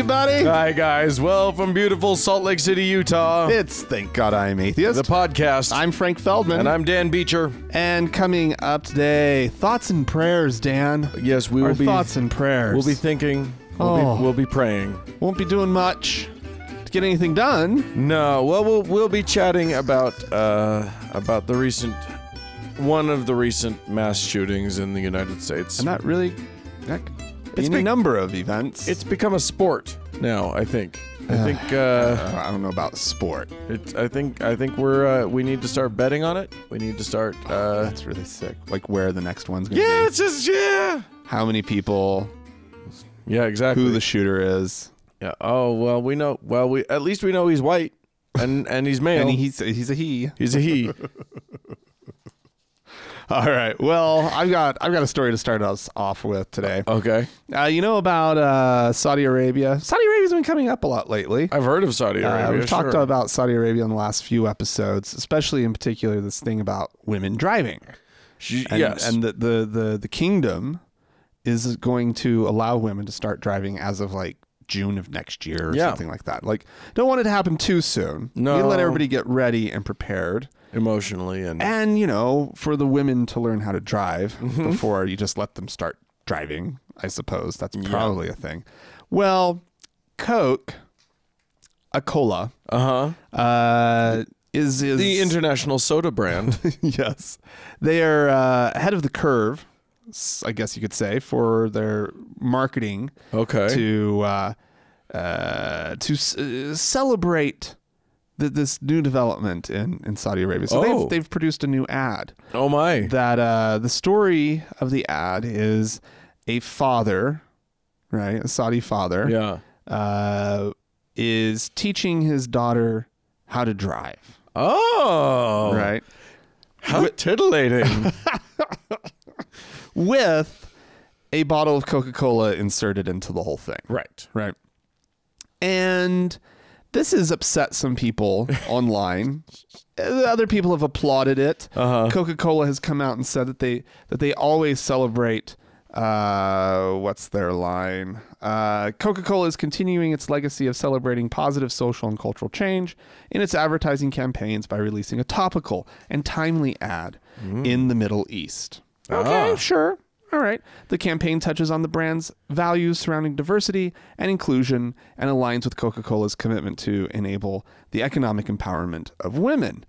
everybody. Hi, guys. Well, from beautiful Salt Lake City, Utah, It's Thank God I'm Atheist. the podcast. I'm Frank Feldman. And I'm Dan Beecher. And coming up today, thoughts and prayers, Dan. Yes, we Our will be. thoughts and prayers. We'll be thinking. Oh. We'll be praying. Won't be doing much to get anything done. No. Well, we'll be chatting about the recent one of the recent mass shootings in the United States. And that really, that could be any number of events. It's become a sport now. I think. I don't know about sport. I think we need to start betting on it. We need to start. That's really sick. Like where the next one's gonna be. Yeah, it's just How many people? Yeah, exactly. Who the shooter is? Yeah. Oh well, we know. Well, we at least we know he's white, and he's male. And he's a he. He's a he. All right. Well, I've got a story to start us off with today. Okay. You know about Saudi Arabia? Saudi Arabia's been coming up a lot lately. I've heard of Saudi Arabia. We've talked about Saudi Arabia in the last few episodes, especially in particular this thing about women driving. Yes. And the kingdom is going to allow women to start driving as of like June of next year or something like that. Like, don't want it to happen too soon. No. You let everybody get ready and prepared. Emotionally and you know, for the women to learn how to drive before you just let them start driving, I suppose that's probably a thing. Well, Coke, a cola, is the international soda brand. Yes, they are ahead of the curve, I guess you could say, for their marketing. Okay. To celebrate this new development in Saudi Arabia. So they've produced a new ad. Oh my. That the story of the ad is a father, right? A Saudi father. Yeah. Is teaching his daughter how to drive. Oh. Right. How titillating. With a bottle of Coca-Cola inserted into the whole thing. Right. Right. And this has upset some people online. Other people have applauded it. Coca-Cola has come out and said that they always celebrate. What's their line? Coca-Cola is continuing its legacy of celebrating positive social and cultural change in its advertising campaigns by releasing a topical and timely ad in the Middle East. Okay, sure. All right. The campaign touches on the brand's values surrounding diversity and inclusion and aligns with Coca-Cola's commitment to enable the economic empowerment of women.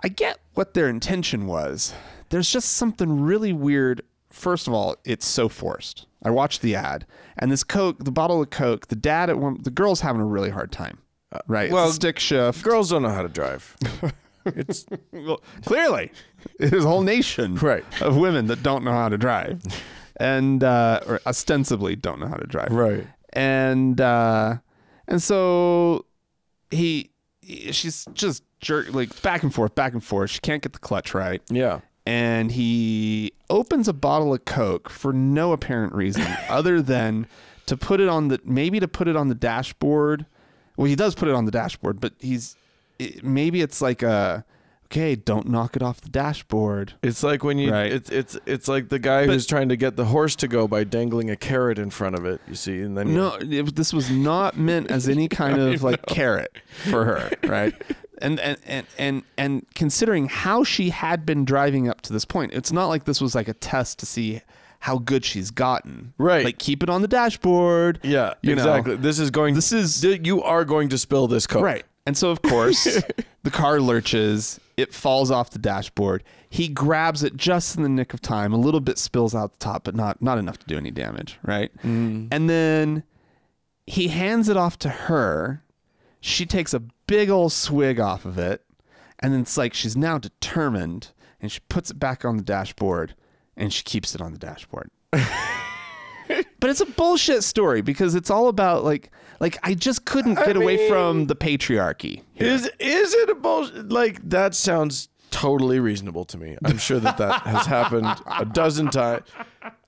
I get what their intention was. There's just something really weird. First of all, it's so forced. I watched the ad, and this Coke, the bottle of Coke, the girl's having a really hard time. Right? Well, it's a stick shift. Girls don't know how to drive. It's well, clearly there's a whole nation of women that don't know how to drive, and or ostensibly don't know how to drive. Right. And so she's just like back and forth. She can't get the clutch right. Yeah. And he opens a bottle of Coke for no apparent reason other than to put it on the dashboard. Well, he does put it on the dashboard, but maybe it's like okay, don't knock it off the dashboard. It's like when you it's like the guy who's trying to get the horse to go by dangling a carrot in front of it, you see, and then this was not meant as any kind of like carrot for her, right? And considering how she had been driving up to this point, it's not like this was like a test to see how good she's gotten. Right. Like, keep it on the dashboard. Yeah, exactly. You are going to spill this Coke. Right. And so, of course, the car lurches. It falls off the dashboard. He grabs it just in the nick of time. A little bit spills out the top, but not enough to do any damage, right? And then he hands it off to her. She takes a big old swig off of it. And then it's like she's now determined. And she puts it back on the dashboard. And she keeps it on the dashboard. But it's a bullshit story because it's all about like I just couldn't get away from the patriarchy. Is it a bullshit? Like, that sounds totally reasonable to me. I'm sure that has happened a dozen times.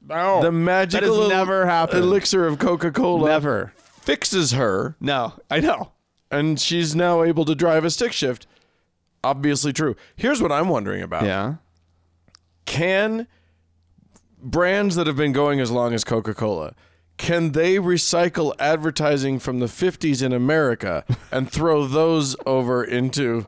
No, the magical that has never happened. Elixir of Coca-Cola never fixes her. No, I know. And she's now able to drive a stick shift. Obviously true. Here's what I'm wondering about. Yeah. Can brands that have been going as long as Coca-Cola, can they recycle advertising from the 50s in America and throw those over into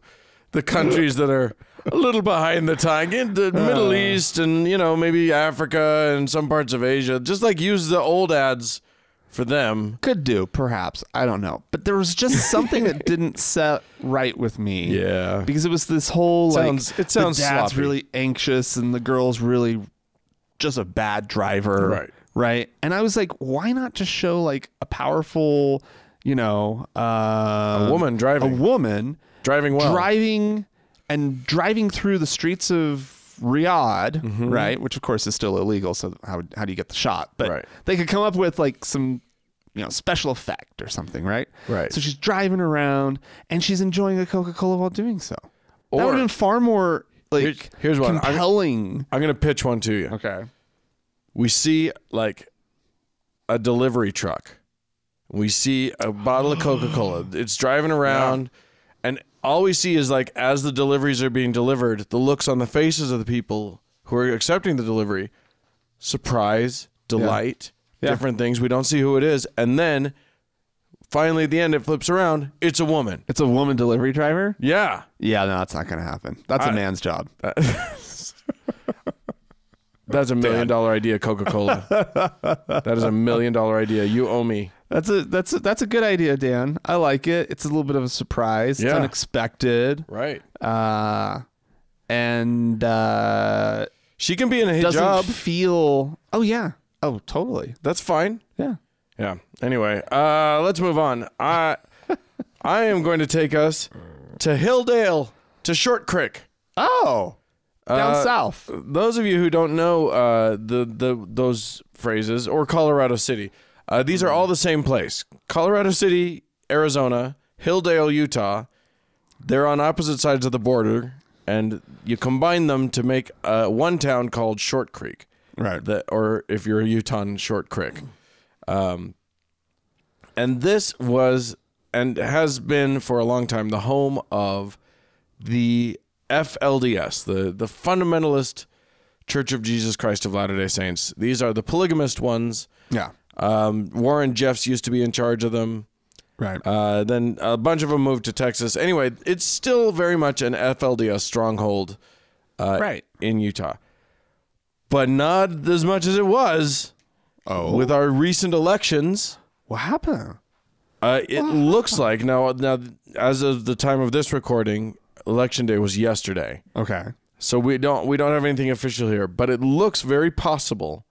the countries that are a little behind the time, in the Middle East and, you know, maybe Africa and some parts of Asia? Just like use the old ads for them. Could do, perhaps. I don't know. But there was just something that didn't set right with me. Yeah. Because it was this whole, it sounds the dad's sloppy. really anxious and the girl's really just a bad driver. Right. Right. And I was like, why not just show like a powerful, you know, A woman driving. Driving well. Driving through the streets of Riyadh, right? Which of course is still illegal. So how do you get the shot? But they could come up with like some, you know, special effect or something, right? Right. So she's driving around and she's enjoying a Coca-Cola while doing so. That would have been far more like here's one. compelling. I'm going to pitch one to you. Okay. We see like a delivery truck. We see a bottle of Coca-Cola. It's driving around, and all we see is like as the deliveries are being delivered, the looks on the faces of the people who are accepting the delivery, surprise, delight, different things. We don't see who it is, and then finally at the end it flips around. It's a woman. It's a woman delivery driver? Yeah. Yeah, no, that's not going to happen. That's a man's job. That's $1 million idea, Coca-Cola. That is $1 million idea. You owe me. That's a good idea, Dan. I like it. It's a little bit of a surprise. It's unexpected. Right. And she can be in a doesn't hijab. feel. Oh yeah. Oh totally. That's fine. Yeah. Yeah. Anyway, let's move on. I am going to take us to Hilldale, to Short Creek. Oh. Down south. Those of you who don't know those phrases, or Colorado City, these are all the same place. Colorado City, Arizona, Hilldale, Utah. They're on opposite sides of the border, and you combine them to make one town called Short Creek. Right. Or if you're a Utahn, Short Creek. And this was and has been for a long time the home of the FLDS, the Fundamentalist Church of Jesus Christ of Latter-day Saints. These are the polygamist ones. Yeah. Warren Jeffs used to be in charge of them. Right. Then a bunch of them moved to Texas. Anyway, it's still very much an FLDS stronghold in Utah. But not as much as it was with our recent elections. What happened? It looks like now as of the time of this recording, Election Day was yesterday. Okay. So we don't have anything official here, but it looks very possible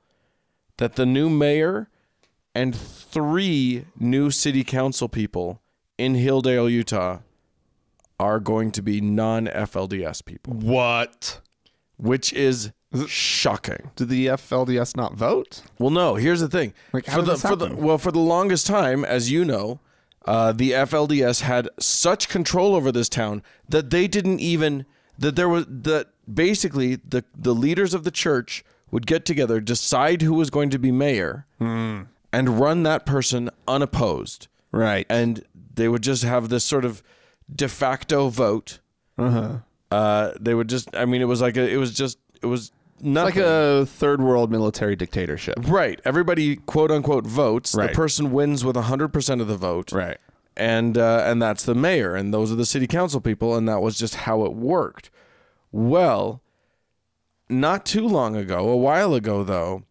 that the new mayor and 3 new city council people in Hilldale, Utah are going to be non-FLDS people. What? Which is shocking. Did the FLDS not vote? Well, no, here's the thing. Like, how did this happen? For the longest time, as you know, the FLDS had such control over this town that they didn't even basically the leaders of the church would get together, decide who was going to be mayor, and run that person unopposed. Right. And they would just have this sort of de facto vote. They would just. I mean, it was nothing. Like a third world military dictatorship. Right. Everybody, quote unquote, votes. Right. The person wins with 100% of the vote. Right. And that's the mayor, and those are the city council people, and that was just how it worked. Well, not too long ago, a while ago though,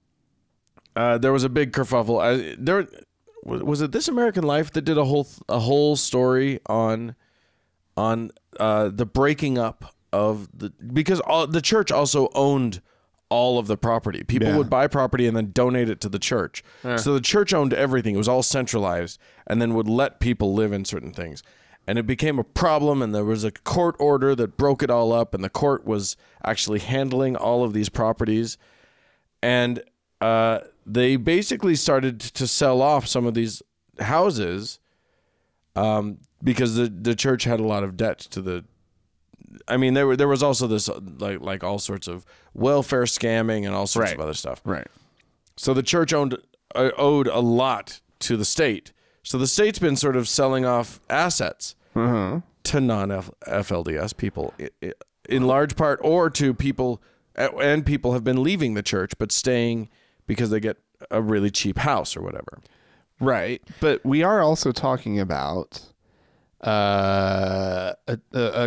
there was a big kerfuffle. Was it This American Life that did a whole story on the breaking up of because the church also owned all of the property. People would buy property and then donate it to the church. So the church owned everything. It was all centralized, and then would let people live in certain things. And it became a problem, and there was a court order that broke it all up, and the court was actually handling all of these properties. And they basically started to sell off some of these houses because the church had a lot of debt to the. I mean, there was also this like all sorts of welfare scamming and all sorts of other stuff. Right. So the church owed a lot to the state. So the state's been sort of selling off assets to non-FLDS people, in large part, or to people, and people have been leaving the church but staying because they get a really cheap house or whatever. Right. But we are also talking about a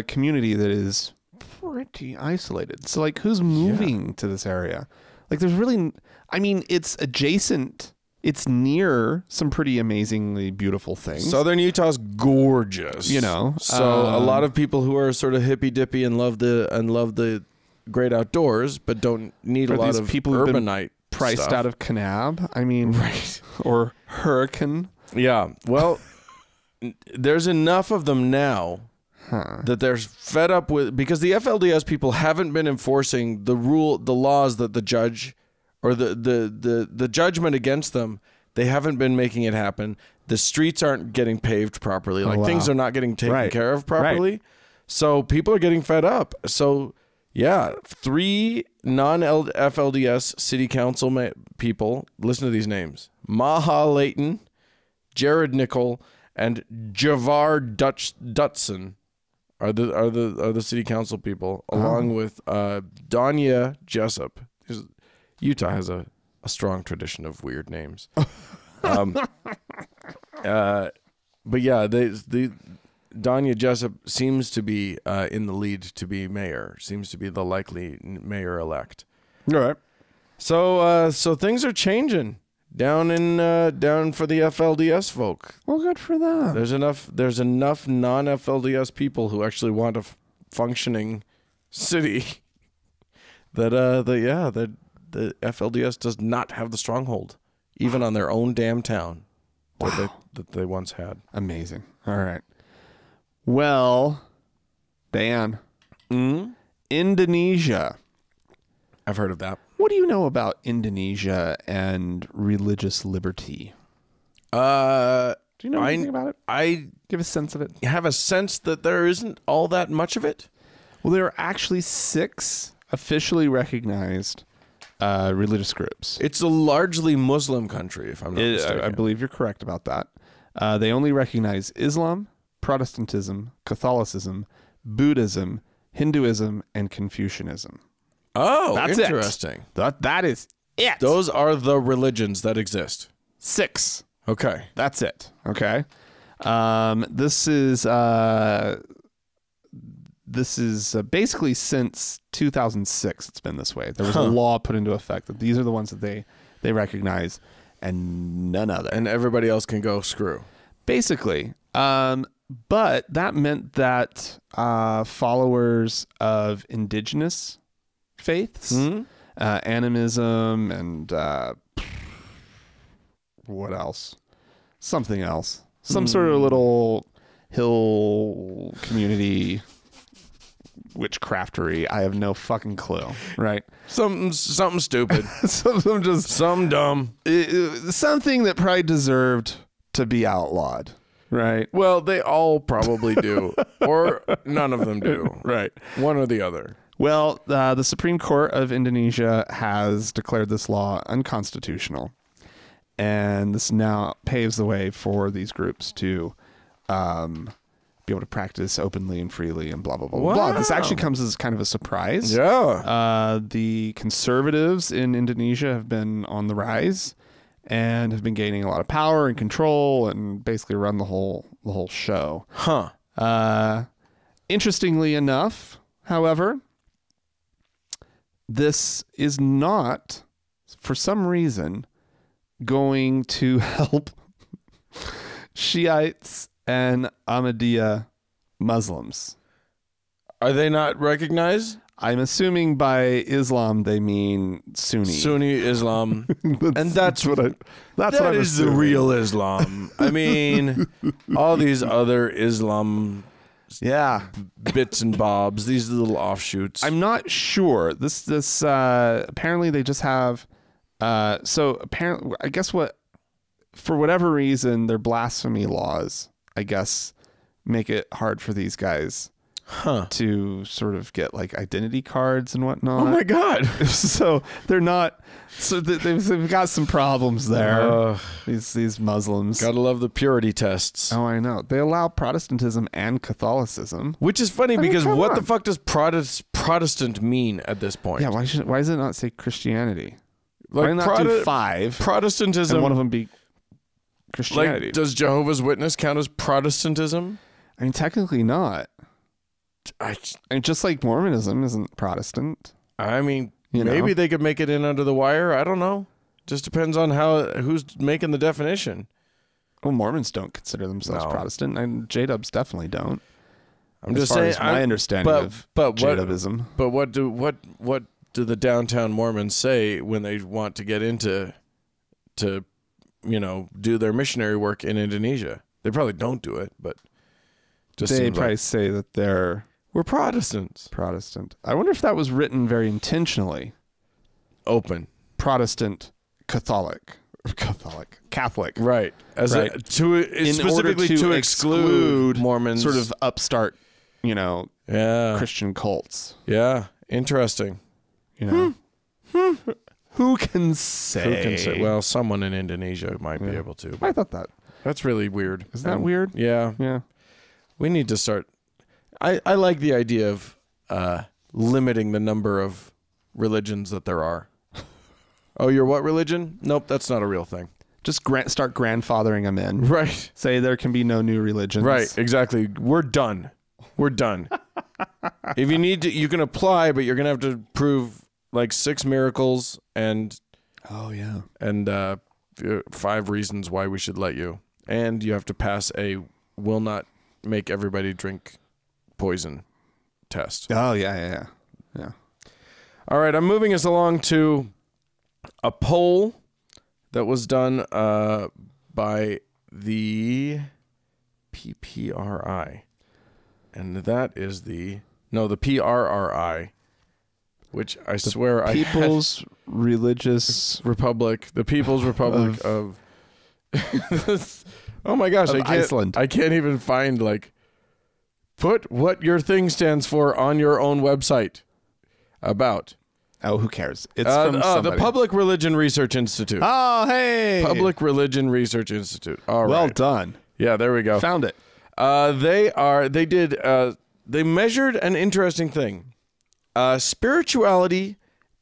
community that is pretty isolated. So like, who's moving to this area? Like, there's really, I mean, it's adjacent. It's near some pretty amazingly beautiful things. Southern Utah's gorgeous, you know. So a lot of people who are sort of hippy dippy and love the great outdoors, but don't need a lot of people urbanite priced stuff out of Kanab. I mean, right, or Hurricane. Yeah. Well, there's enough of them now that they're fed up with, because the FLDS people haven't been enforcing the laws that the judge or the judgment against them. They haven't been making it happen. The streets aren't getting paved properly. Like, things are not getting taken care of properly. Right. So people are getting fed up. So yeah, 3 non-FLDS city council people. Listen to these names: Maha Layton, Jared Nickel, and Javar Dutson are the city council people, along with Danya Jessup. Utah has a strong tradition of weird names. But yeah, the Danya Jessup seems to be in the lead to be mayor. Seems to be the likely mayor-elect. All right. So things are changing down for the FLDS folk. Well, good for them. There's enough non-FLDS people who actually want a functioning city that the FLDS does not have the stronghold, even on their own damn town that they once had. Amazing. All right. Well, Dan, Indonesia. I've heard of that. What do you know about Indonesia and religious liberty? Do you know anything about it? I give a sense of it. Have a sense that there isn't all that much of it. Well, there are actually 6 officially recognized religious groups. It's a largely Muslim country, if I'm not mistaken. I believe you're correct about that. They only recognize Islam, Protestantism, Catholicism, Buddhism, Hinduism, and Confucianism. Oh, that's interesting. That is it. Those are the religions that exist. 6. Okay. That's it. Okay. This is basically since 2006 it's been this way. There was a law put into effect that these are the ones that they recognize and none other. And everybody else can go screw. Basically. But that meant that followers of indigenous faiths, animism, and what else? Something else. Some sort of little hill community witchcraftery. I have no fucking clue. Right? Something stupid. Something dumb. Something that probably deserved to be outlawed. Right. Well, they all probably do, or none of them do. Right. One or the other. Well, the Supreme Court of Indonesia has declared this law unconstitutional, and this now paves the way for these groups to be able to practice openly and freely and blah, blah, blah, wow. blah. This actually comes as kind of a surprise. Yeah. The conservatives in Indonesia have been on the rise and have been gaining a lot of power and control and basically run the whole show. Interestingly enough, however, this is not, for some reason, going to help Shiites and Ahmadiyya Muslims. Are they not recognized? I'm assuming by Islam they mean Sunni. Sunni Islam. That's what I'm the real Islam. I mean, all these other Islam bits and bobs, these little offshoots. I'm not sure. This apparently they just have so apparently I guess for whatever reason their blasphemy laws, I guess, make it hard for these guys to sort of get like identity cards and whatnot. Oh my God. So they're not, so they've got some problems there. These Muslims. Gotta love the purity tests. Oh, I know. They allow Protestantism and Catholicism. Which is funny because what the fuck does Protestant mean at this point? Yeah, why does it not say Christianity? Why Like not do 5? Protestantism. And one of them be Christianity. Like, does Jehovah's Witness count as Protestantism? I mean, technically not. I And just like Mormonism isn't Protestant. mean, You maybe know? they could make it in under the wire. I don't know. Just depends on who's making the definition. Well, Mormons don't consider themselves No. Protestant, and J-Dubs definitely don't. I'm as just far saying. as my understanding of J-Dubism. But what do the downtown Mormons say when they want to get into do their missionary work in Indonesia? They probably don't do it, but just They seems probably like say that they're we're Protestants. Protestant. I wonder if that was written very intentionally. Open. Protestant, Catholic, Right. As Right. specifically to exclude Mormons. sort of upstart, Yeah. Christian cults. Yeah. Interesting. Who can say? Who can say? Well, someone in Indonesia might be able to. I thought that. That's really weird. Isn't that weird? Yeah. Yeah. We need to start. I like the idea of limiting the number of religions that there are. Oh, you're what religion? Nope, that's not a real thing. Just start grandfathering them in. Right. Say there can be no new religions. Right, exactly. We're done. We're done. If you need to, you can apply, but you're going to have to prove like 6 miracles and Oh, yeah. 5 reasons why we should let you. And you have to pass a will not make everybody drink poison test. Oh, yeah. All right, I'm moving us along to a poll that was done by the PPRI. And that is the PRRI, which I swear People's Religious Republic, the People's Republic of oh my gosh, Iceland. I can't even find put what your thing stands for on your own website about. Oh, who cares? It's from the somebody. Public Religion Research Institute. Oh, hey. Public Religion Research Institute. All right. Well done. Yeah, there we go. Found it. They measured an interesting thing. Spirituality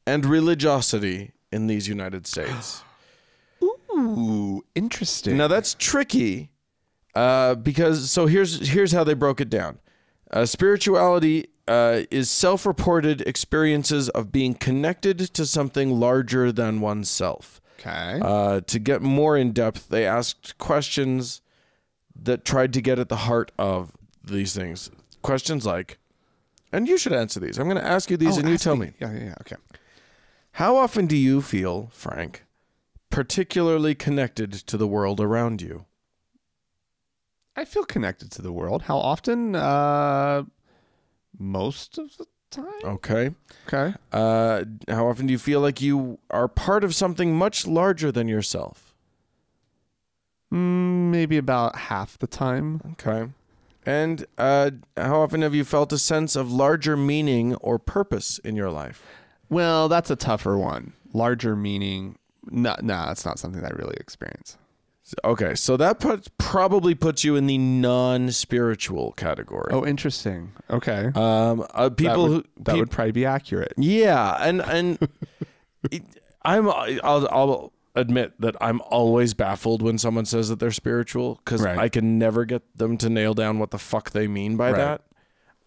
and religiosity in these United States. Ooh, interesting. Now that's tricky because here's how they broke it down. Spirituality is self-reported experiences of being connected to something larger than oneself. Okay. To get more in depth, they asked questions that tried to get at the heart of these things. Questions like, and you should answer these. I'm going to ask you these and you tell me. Yeah. Okay. How often do you feel, Frank, particularly connected to the world around you? I feel connected to the world. How often? Most of the time. Okay. Okay. How often do you feel like you are part of something much larger than yourself? Maybe about half the time. Okay. And how often have you felt a sense of larger meaning or purpose in your life? Well, that's a tougher one. Larger meaning. No, that's not something that I really experience. Okay, so that probably puts you in the non-spiritual category. Oh, interesting. Okay. People that would probably be accurate. Yeah, and I'll admit that I'm always baffled when someone says that they're spiritual because Right. I can never get them to nail down what the fuck they mean by that.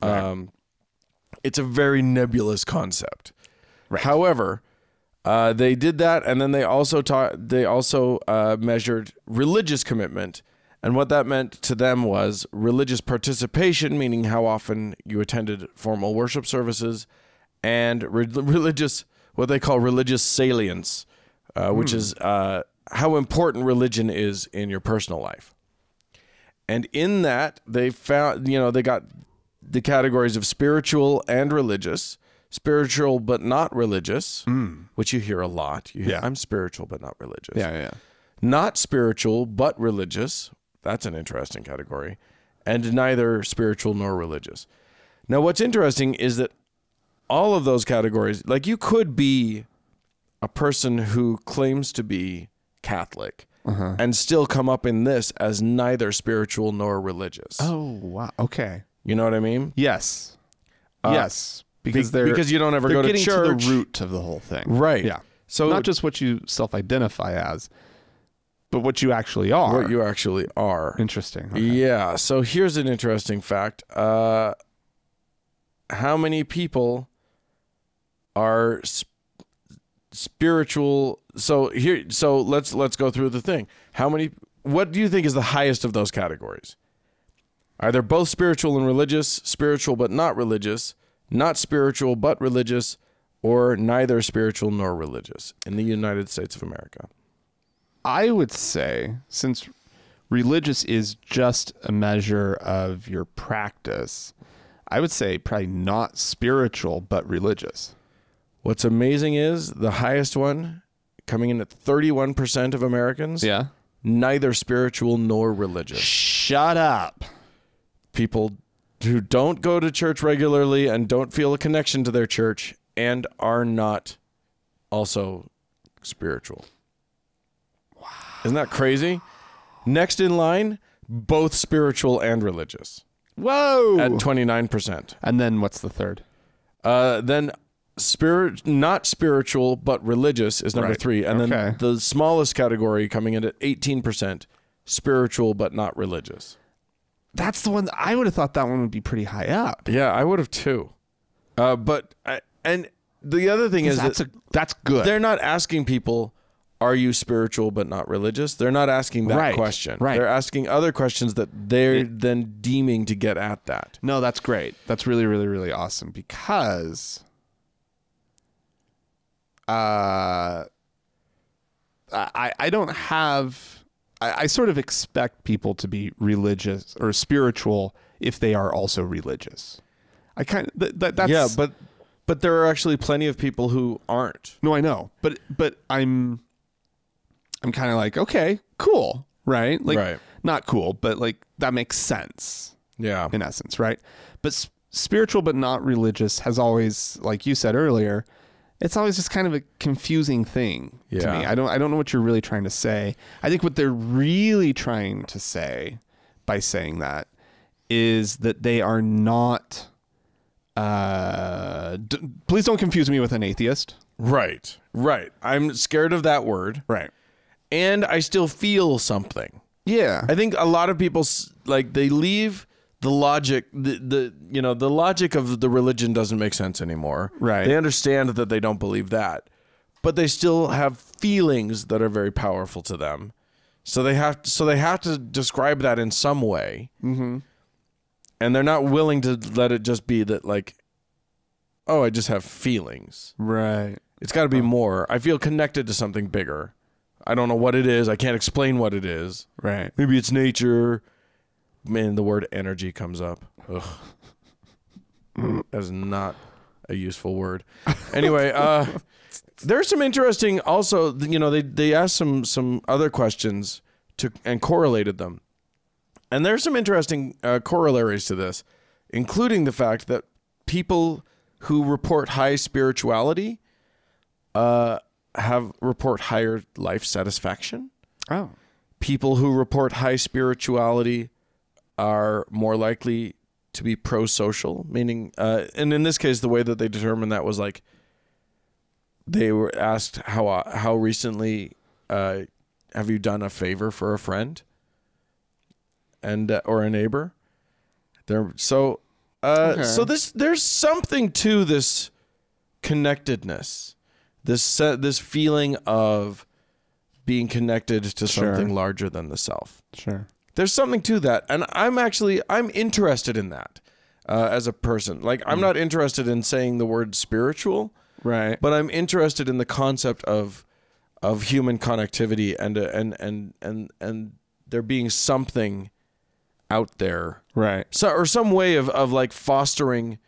Right. It's a very nebulous concept. Right. However, they did that, and then they also measured religious commitment, and what that meant to them was religious participation, meaning how often you attended formal worship services, and religious, what they call religious salience, which is how important religion is in your personal life. And in that, they found, they got the categories of spiritual and religious. Spiritual but not religious, which you hear a lot. You hear, I'm spiritual but not religious. Yeah. Not spiritual but religious. That's an interesting category. And neither spiritual nor religious. Now, what's interesting is that all of those categories, like you could be a person who claims to be Catholic and still come up in this as neither spiritual nor religious. Oh, wow. Okay. You know what I mean? Yes. Yes. Because you don't ever go to getting church. to the root of the whole thing. Right. Yeah. So not just what you self-identify as, but what you actually are. What you actually are. Interesting. Okay. Yeah. So here's an interesting fact. How many people are spiritual? So let's go through the thing. What do you think is the highest of those categories? Either both spiritual and religious, spiritual but not religious, not spiritual but religious, or neither spiritual nor religious in the United States of America? I would say, since religious is just a measure of your practice, I would say probably not spiritual but religious. What's amazing is the highest one, coming in at 31% of Americans, Yeah. neither spiritual nor religious. Shut up. People who don't go to church regularly and don't feel a connection to their church and are not also spiritual. Wow. Isn't that crazy? Next in line, both spiritual and religious. Whoa. At 29%. And then what's the third? Then not spiritual but religious is number 3. And then the smallest category coming in at 18%, spiritual but not religious. That's the one. I would have thought that one would be pretty high up. Yeah, I would have too. And the other thing is that's good. They're not asking people, are you spiritual but not religious? They're not asking that question. Right. They're asking other questions that they're then deeming to get at that. No, that's great. That's really, really, really awesome because I don't have... I sort of expect people to be religious or spiritual if they are also religious. I kind of that's yeah, but there are actually plenty of people who aren't. No, I know, but I'm kind of like, okay, cool, right? Like, not cool, but like that makes sense. Yeah, in essence, right? But spiritual but not religious has always, like you said earlier, it's always just kind of a confusing thing to me. I don't know what you're really trying to say. I think what they're really trying to say by saying that is that they are not... please don't confuse me with an atheist. Right. I'm scared of that word. Right. And I still feel something. Yeah. I think a lot of people, like, they leave... the logic, the logic of the religion doesn't make sense anymore. Right. They understand that they don't believe that, but they still have feelings that are very powerful to them. So they have to describe that in some way. Mm-hmm. And they're not willing to let it just be that, like, oh, I just have feelings. Right. It's got to be more. I feel connected to something bigger. I don't know what it is. I can't explain what it is. Right. Maybe it's nature. Man, the word energy comes up. Ugh. That is not a useful word. Anyway, there's some interesting also, they asked some other questions and correlated them. And there's some interesting corollaries to this, including the fact that people who report high spirituality report higher life satisfaction. Oh. People who report high spirituality are more likely to be pro-social, meaning, and in this case, the way that they determined that was like, they were asked how recently have you done a favor for a friend and or a neighbor. So there's something to this connectedness, this feeling of being connected to something larger than the self. Sure. There's something to that. And I'm interested in that as a person. Like, I'm not interested in saying the word spiritual, right? But I'm interested in the concept of human connectivity and there being something out there. Right. So, or some way of like fostering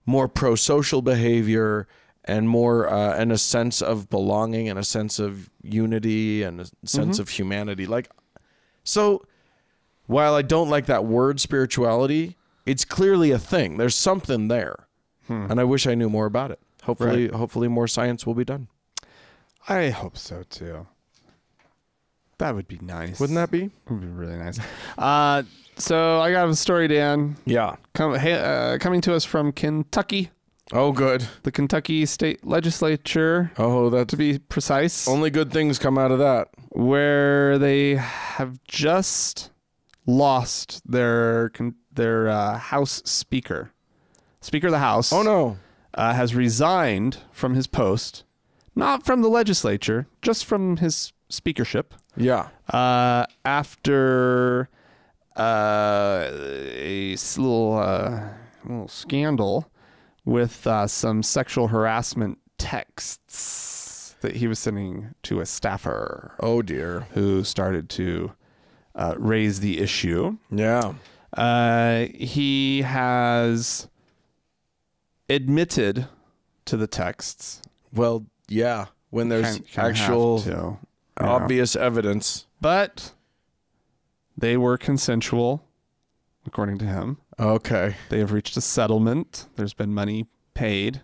more pro-social behavior and more and a sense of belonging and a sense of unity and a sense of humanity. Like, so while I don't like that word spirituality, it's clearly a thing. There's something there. And I wish I knew more about it. Hopefully more science will be done. I hope so too. That would be nice. Wouldn't that be? It would be really nice. So I got a story, Dan. Yeah. Coming to us from Kentucky. Oh, good. The Kentucky State Legislature, Oh, that to be precise, only good things come out of that. where they have just lost their House Speaker. Speaker of the House. Oh, no. Has resigned from his post, not from the legislature, just from his speakership. Yeah. After a little scandal with some sexual harassment texts that he was sending to a staffer. Oh, dear. Who started to raise the issue. Yeah. He has admitted to the texts. Well, yeah. When there's actual obvious evidence. But they were consensual, according to him. Okay. They have reached a settlement. There's been money paid.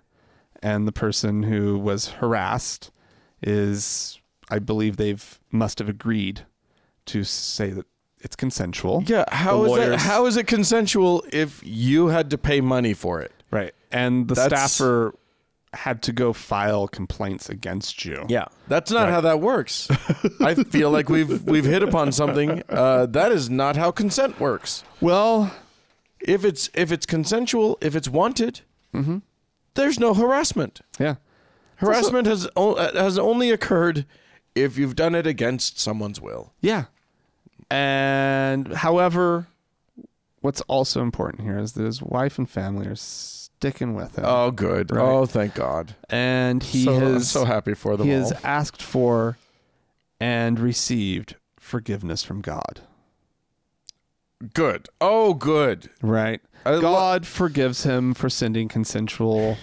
And the person who was harassed is, I believe must have agreed to say that it's consensual. Yeah. How is it consensual if you had to pay money for it? Right. And the staffer had to go file complaints against you. Yeah. That's not how that works. I feel like we've hit upon something. That is not how consent works. Well, if it's consensual, if it's wanted, there's no harassment. Yeah. Harassment has only occurred if you've done it against someone's will. Yeah. And however, what's also important here is that his wife and family are sticking with him. Oh, good. Right? Oh, thank God. And I'm so happy for them all. He has asked for and received forgiveness from God. Good. Oh, good. Right. God forgives him for sending consensual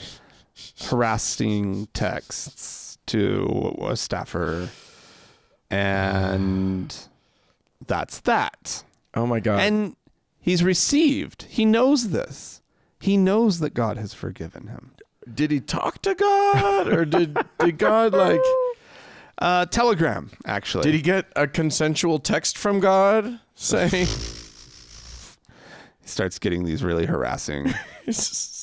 harassing texts to a staffer. And that's that. Oh, my God. And he's received. He knows this. He knows that God has forgiven him. Did he talk to God? Or did God Telegram, actually. Did he get a consensual text from God saying... He starts getting these really harassing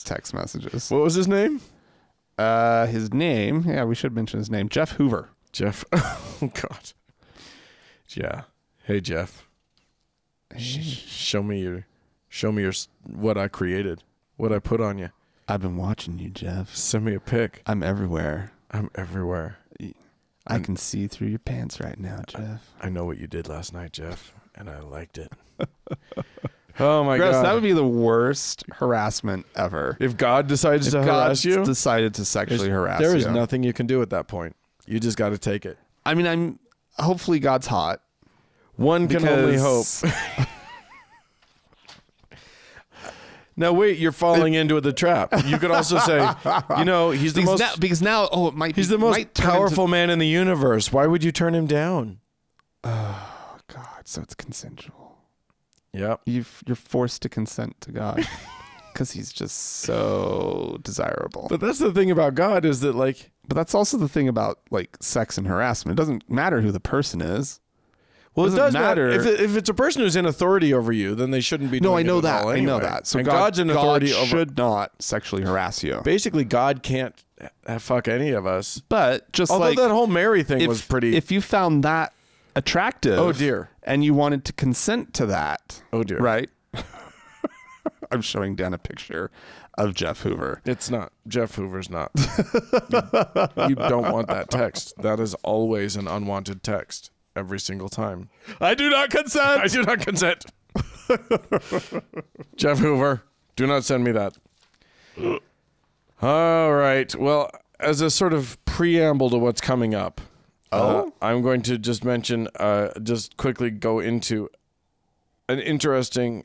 text messages. What was his name? His name, we should mention his name, Jeff Hoover. Jeff, oh God. Yeah. Hey, Jeff. Show me your what I created, what I put on you. I've been watching you, Jeff. Send me a pic. I'm everywhere. I can see through your pants right now, Jeff. I know what you did last night, Jeff, and I liked it. Oh my Gross, God. that would be the worst harassment ever. If God decides to harass you? Decided to sexually harass you. There is nothing you can do at that point. You just got to take it. I mean, hopefully God's hot. One can only hope. Now wait, you're falling into the trap. You could also say, he's the he's the most powerful man in the universe. Why would you turn him down? Oh God, so it's consensual. Yep. You're forced to consent to God because he's just so desirable. But that's the thing about God is that but that's also the thing about sex and harassment. It doesn't matter who the person is. Well, it does matter. If it's a person who's in authority over you, then they shouldn't be doing it. No, I know that. Anyway. I know that. So God's in authority God should not sexually harass you. Basically, God can't fuck any of us. But although that whole Mary thing was pretty. If you found that attractive, oh dear, and you wanted to consent to that, oh dear, right? I'm showing Dan a picture of Jeff Hoover. It's not. Jeff Hoover's not. You don't want that text. That is always an unwanted text. Every single time. I do not consent. I do not consent. Jeff Hoover, do not send me that. All right. Well, as a sort of preamble to what's coming up, I'm going to just mention, just quickly go into an interesting,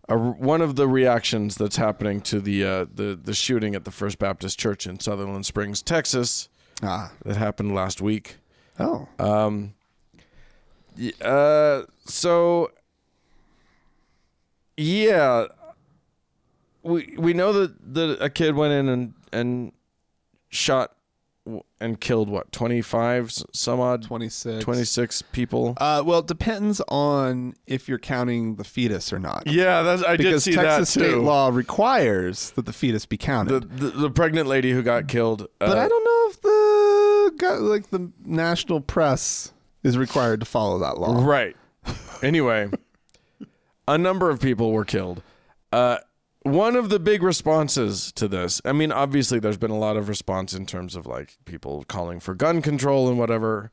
one of the reactions that's happening to the shooting at the First Baptist Church in Sutherland Springs, Texas, that happened last week. Oh. So yeah, we know that a kid went in and shot and killed what, 25 some odd, 26 people. Well, it depends on if you're counting the fetus or not. Yeah, I did see that too. Because Texas state law requires that the fetus be counted. The pregnant lady who got killed. But I don't know if the national press is required to follow that law. Right. Anyway, a number of people were killed. One of the big responses to this, I mean, obviously there's been a lot of response in terms of like people calling for gun control and whatever.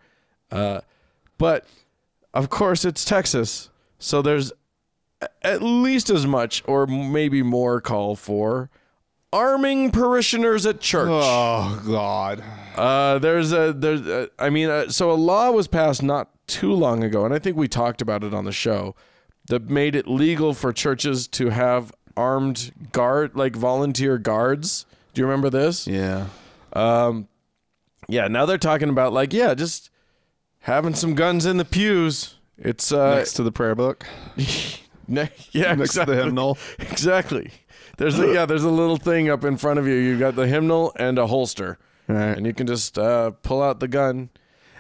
But of course it's Texas. So there's at least as much or maybe more call for arming parishioners at church. Oh God. So a law was passed not too long ago, and I think we talked about it on the show, that made it legal for churches to have armed volunteer guards. Do you remember this? Yeah. Yeah, now they're talking about just having some guns in the pews. It's next to the prayer book. Next to the hymnal. Exactly. There's a little thing up in front of you. You got the hymnal and a holster. Right. And you can just pull out the gun.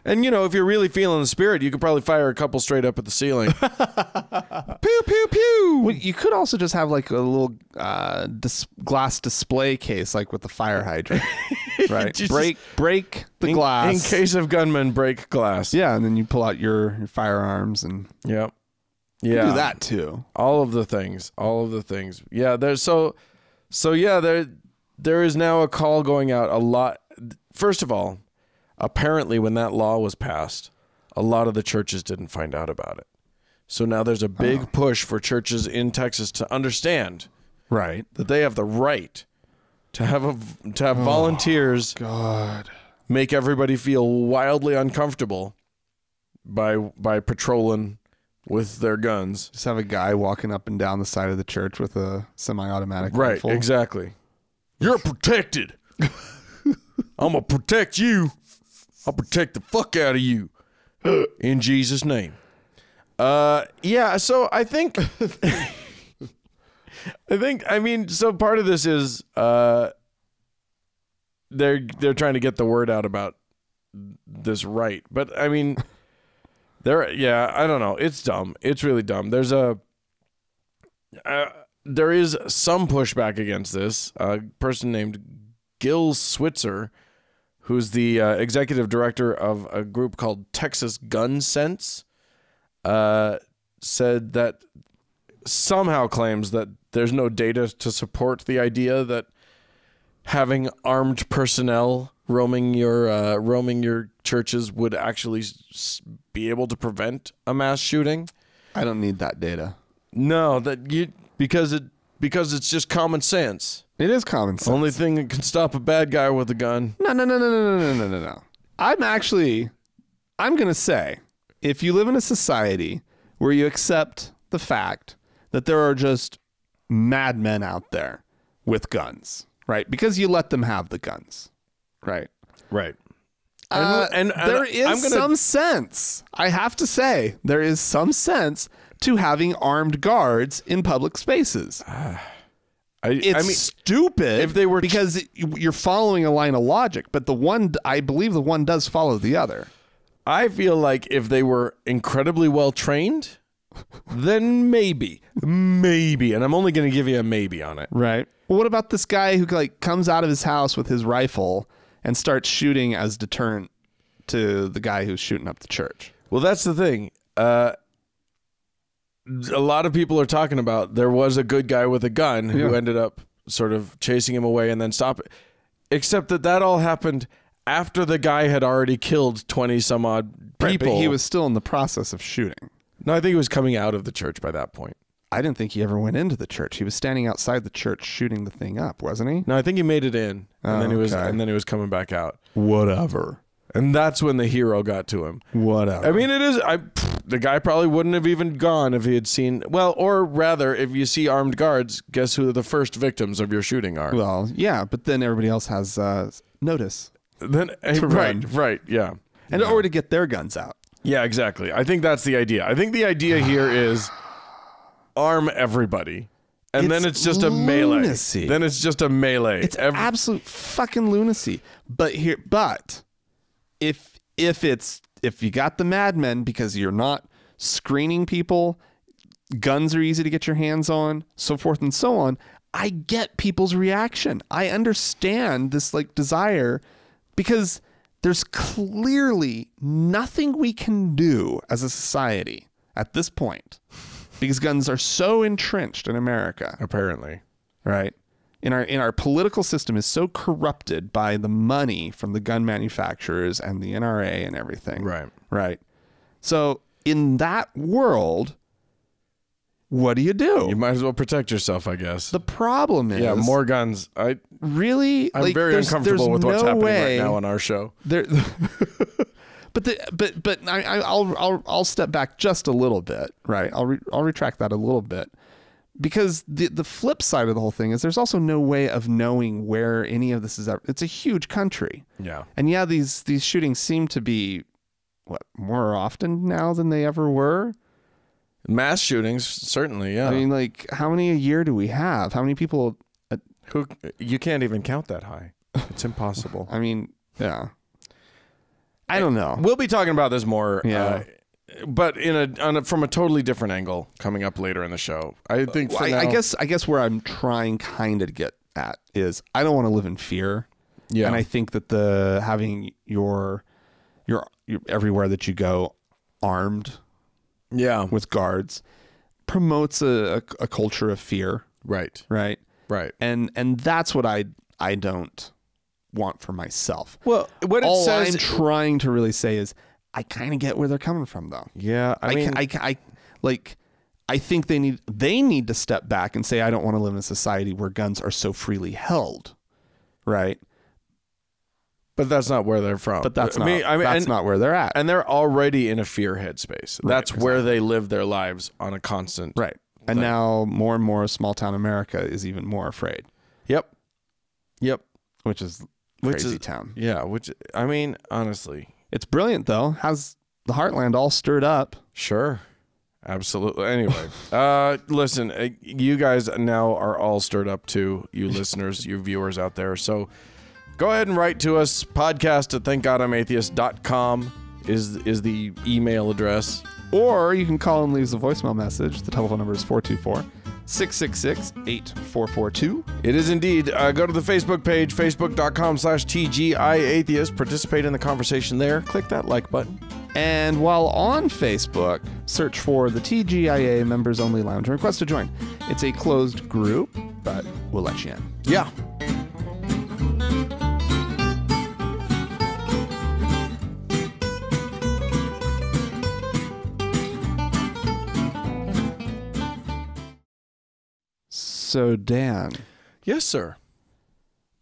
And, if you're really feeling the spirit, you could probably fire a couple straight up at the ceiling. Pew, pew, pew. Well, you could also just have like a little glass display case, like with the fire hydrant. Right. break the glass. In case of gunmen, break glass. Yeah, and then you pull out your firearms and... Yep. You do that too. All of the things. Yeah, there is now a call going out a lot. First of all, apparently when that law was passed, a lot of the churches didn't find out about it. So now there's a big push for churches in Texas to understand that they have the right to have volunteers make everybody feel wildly uncomfortable by patrolling with their guns. Just have a guy walking up and down the side of the church with a semi-automatic rifle. Right, exactly. You're protected. I'm going to protect you. I'll protect the fuck out of you. In Jesus' name. Yeah, so I think... so part of this is they're trying to get the word out about this right. But, I mean... I don't know. It's dumb. It's really dumb. There is some pushback against this. A person named Gil Switzer, who's the executive director of a group called Texas Gun Sense, said that somehow claims that there's no data to support the idea that having armed personnel roaming your churches would actually be able to prevent a mass shooting. I don't need that data. No, because it's just common sense. It is common sense. Only thing that can stop a bad guy with a gun. No. I'm going to say, if you live in a society where you accept the fact that there are just madmen out there with guns, right? Because you let them have the guns. Right. And there is some sense, I have to say, there is some sense to having armed guards in public spaces. It's stupid if they were because you're following a line of logic, but I believe the one does follow the other. I feel like if they were incredibly well trained, then maybe, and I'm only going to give you a maybe on it. Right. Well, what about this guy who comes out of his house with his rifle and starts shooting as deterrent to the guy who's shooting up the church? Well, that's the thing. A lot of people are talking about there was a good guy with a gun who ended up sort of chasing him away and then stopping. Except that all happened after the guy had already killed 20 some odd people. Right, but he was still in the process of shooting. No, I think he was coming out of the church by that point. I didn't think he ever went into the church. He was standing outside the church shooting the thing up, wasn't he? No, I think he made it in, and then he was coming back out. Whatever. And that's when the hero got to him. Whatever. I mean, the guy probably wouldn't have even gone if he had seen. Well, or rather, if you see armed guards, guess who the first victims of your shooting are? Well, yeah, but then everybody else has notice. Then right, yeah, or to get their guns out. Yeah, exactly. I think that's the idea. I think the idea here is arm everybody. And then it's just a lunacy. melee. Then it's just a melee. It's absolute fucking lunacy. But if you got the madmen because you're not screening people, guns are easy to get your hands on, so forth and so on. I get people's reaction. I understand this like desire because there's clearly nothing we can do as a society at this point because guns are so entrenched in America. Apparently. Right? In our political system is so corrupted by the money from the gun manufacturers and the NRA and everything. Right. Right. So in that world, what do? You might as well protect yourself, I guess. The problem is, more guns. I'm very uncomfortable with what's happening right now on our show. But I'll step back just a little bit, right? I'll retract that a little bit because the flip side of the whole thing is there's also no way of knowing where any of this is ever. It's a huge country, yeah, and these shootings seem to be more often now than they ever were. Mass shootings, certainly, yeah. I mean, like, how many a year do we have? How many people? You can't even count that high. It's impossible. I mean, yeah. I don't know. We'll be talking about this more, yeah. But from a totally different angle coming up later in the show. I think. I guess where I'm trying kind of to get at is I don't want to live in fear. Yeah, and I think that having your everywhere that you go armed. Yeah, with guards promotes a culture of fear. Right. And that's what I don't want for myself. Well, what it says, I'm trying to really say is I kind of get where they're coming from, though. Yeah, I mean, I think they need to step back and say I don't want to live in a society where guns are so freely held, right? But that's not where they're from. But that's not where they're at. And they're already in a fear headspace. That's where they live their lives on a constant. Right. And thing. now more and more small town America is even more afraid. Yep. Which is crazy town. Yeah. I mean, honestly. It's brilliant, though. Has the heartland all stirred up. Sure. Absolutely. Anyway, listen, you guys now are all stirred up too, you listeners, you viewers out there. So go ahead and write to us. podcast@thankgodimatheist.com is the email address. Or you can call and leave a voicemail message. The telephone number is 424-666-8442. It is indeed. Go to the Facebook page, facebook.com/TGIAtheist. Participate in the conversation there. Click that like button. And while on Facebook, search for the TGIA Members Only Lounge and request to join. It's a closed group, but we'll let you in. Yeah. So, Dan. Yes, sir.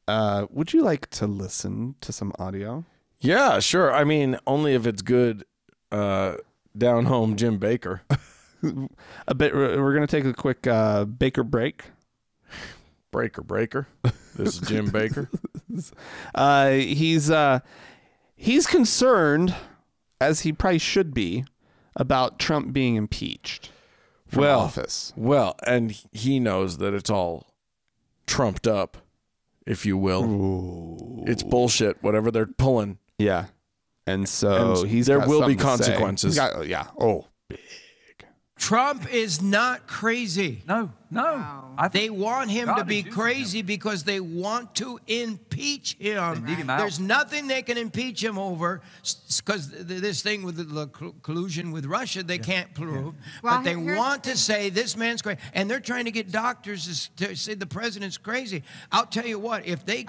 Would you like to listen to some audio? Yeah, sure. I mean, only if it's good down home Jim Baker. A bit. We're going to take a quick Baker break. Breaker. This is Jim Baker. He's concerned, as he probably should be, about Trump being impeached from office. Well, and he knows that it's all trumped up, if you will. Ooh. It's bullshit, whatever they're pulling. Yeah. And so there will be consequences. Oh, big. Trump is not crazy. No. They want him to be crazy because they want to impeach him. They need him out. There's nothing they can impeach him over because this thing with the collusion with Russia, they can't prove. Well, but they want to say this man's crazy. And they're trying to get doctors to say the president's crazy. I'll tell you what, if they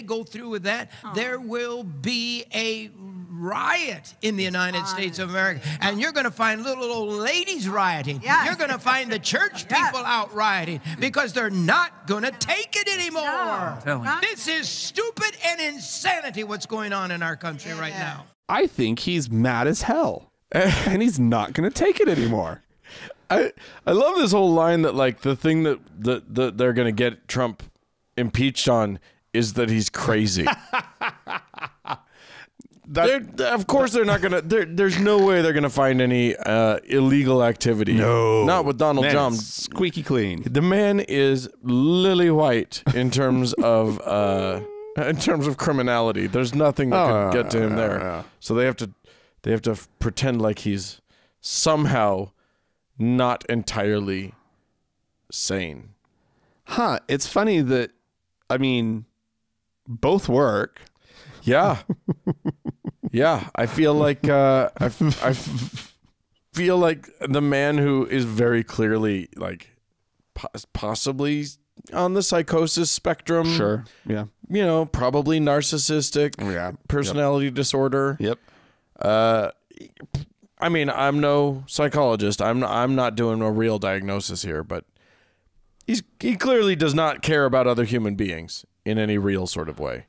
go through with that, there will be a riot in the United States of America. And you're going to find little old ladies rioting. Yes. You're going to find the church people out rioting because they're not going to take it anymore. No. This is stupid and insanity what's going on in our country right now. I think he's mad as hell, and he's not going to take it anymore. I love this whole line that like the thing that they're going to get Trump impeached on is that he's crazy. Of course, they're not gonna. There's no way they're gonna find any illegal activity. No, not with Donald Trump. Squeaky clean. The man is lily white in terms of criminality. There's nothing that can get to him there. Yeah. So they have to pretend like he's somehow not entirely sane. Huh? It's funny that, I mean, both work. Yeah. Yeah, I feel like I feel like the man who is very clearly like possibly on the psychosis spectrum. Sure. Yeah. You know, probably narcissistic. Yeah. Personality disorder. Yep. I mean, I'm no psychologist. I'm not doing a real diagnosis here, but he clearly does not care about other human beings in any real sort of way.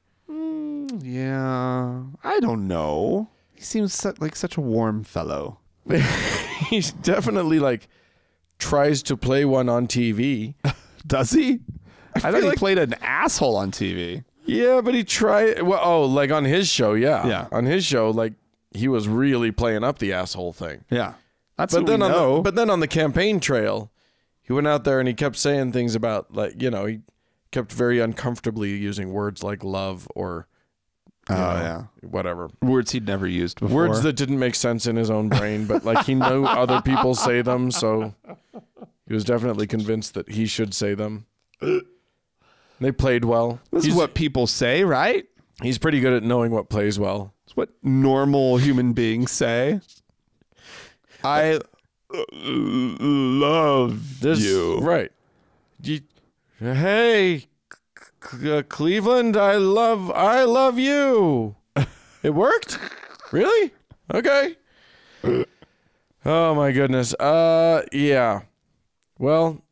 Yeah, I don't know. He seems like such a warm fellow. He's definitely like tries to play one on TV. Does he? I thought he like played an asshole on TV. Yeah, but he tried. Well, oh, like on his show, yeah. Yeah. On his show, like he was really playing up the asshole thing. Yeah, that's But what then we know. but then on the campaign trail, he went out there and he kept saying things about like, you know, he kept very uncomfortably using words like love or whatever. Words he'd never used before. Words that didn't make sense in his own brain, but like he knew other people say them, so he was definitely convinced that he should say them. They played well. This is what people say, right? He's pretty good at knowing what plays well. It's what normal human beings say. I love you. Right. Hey, Cleveland, I love you. It worked? Really? Okay. Oh my goodness. Yeah. Well,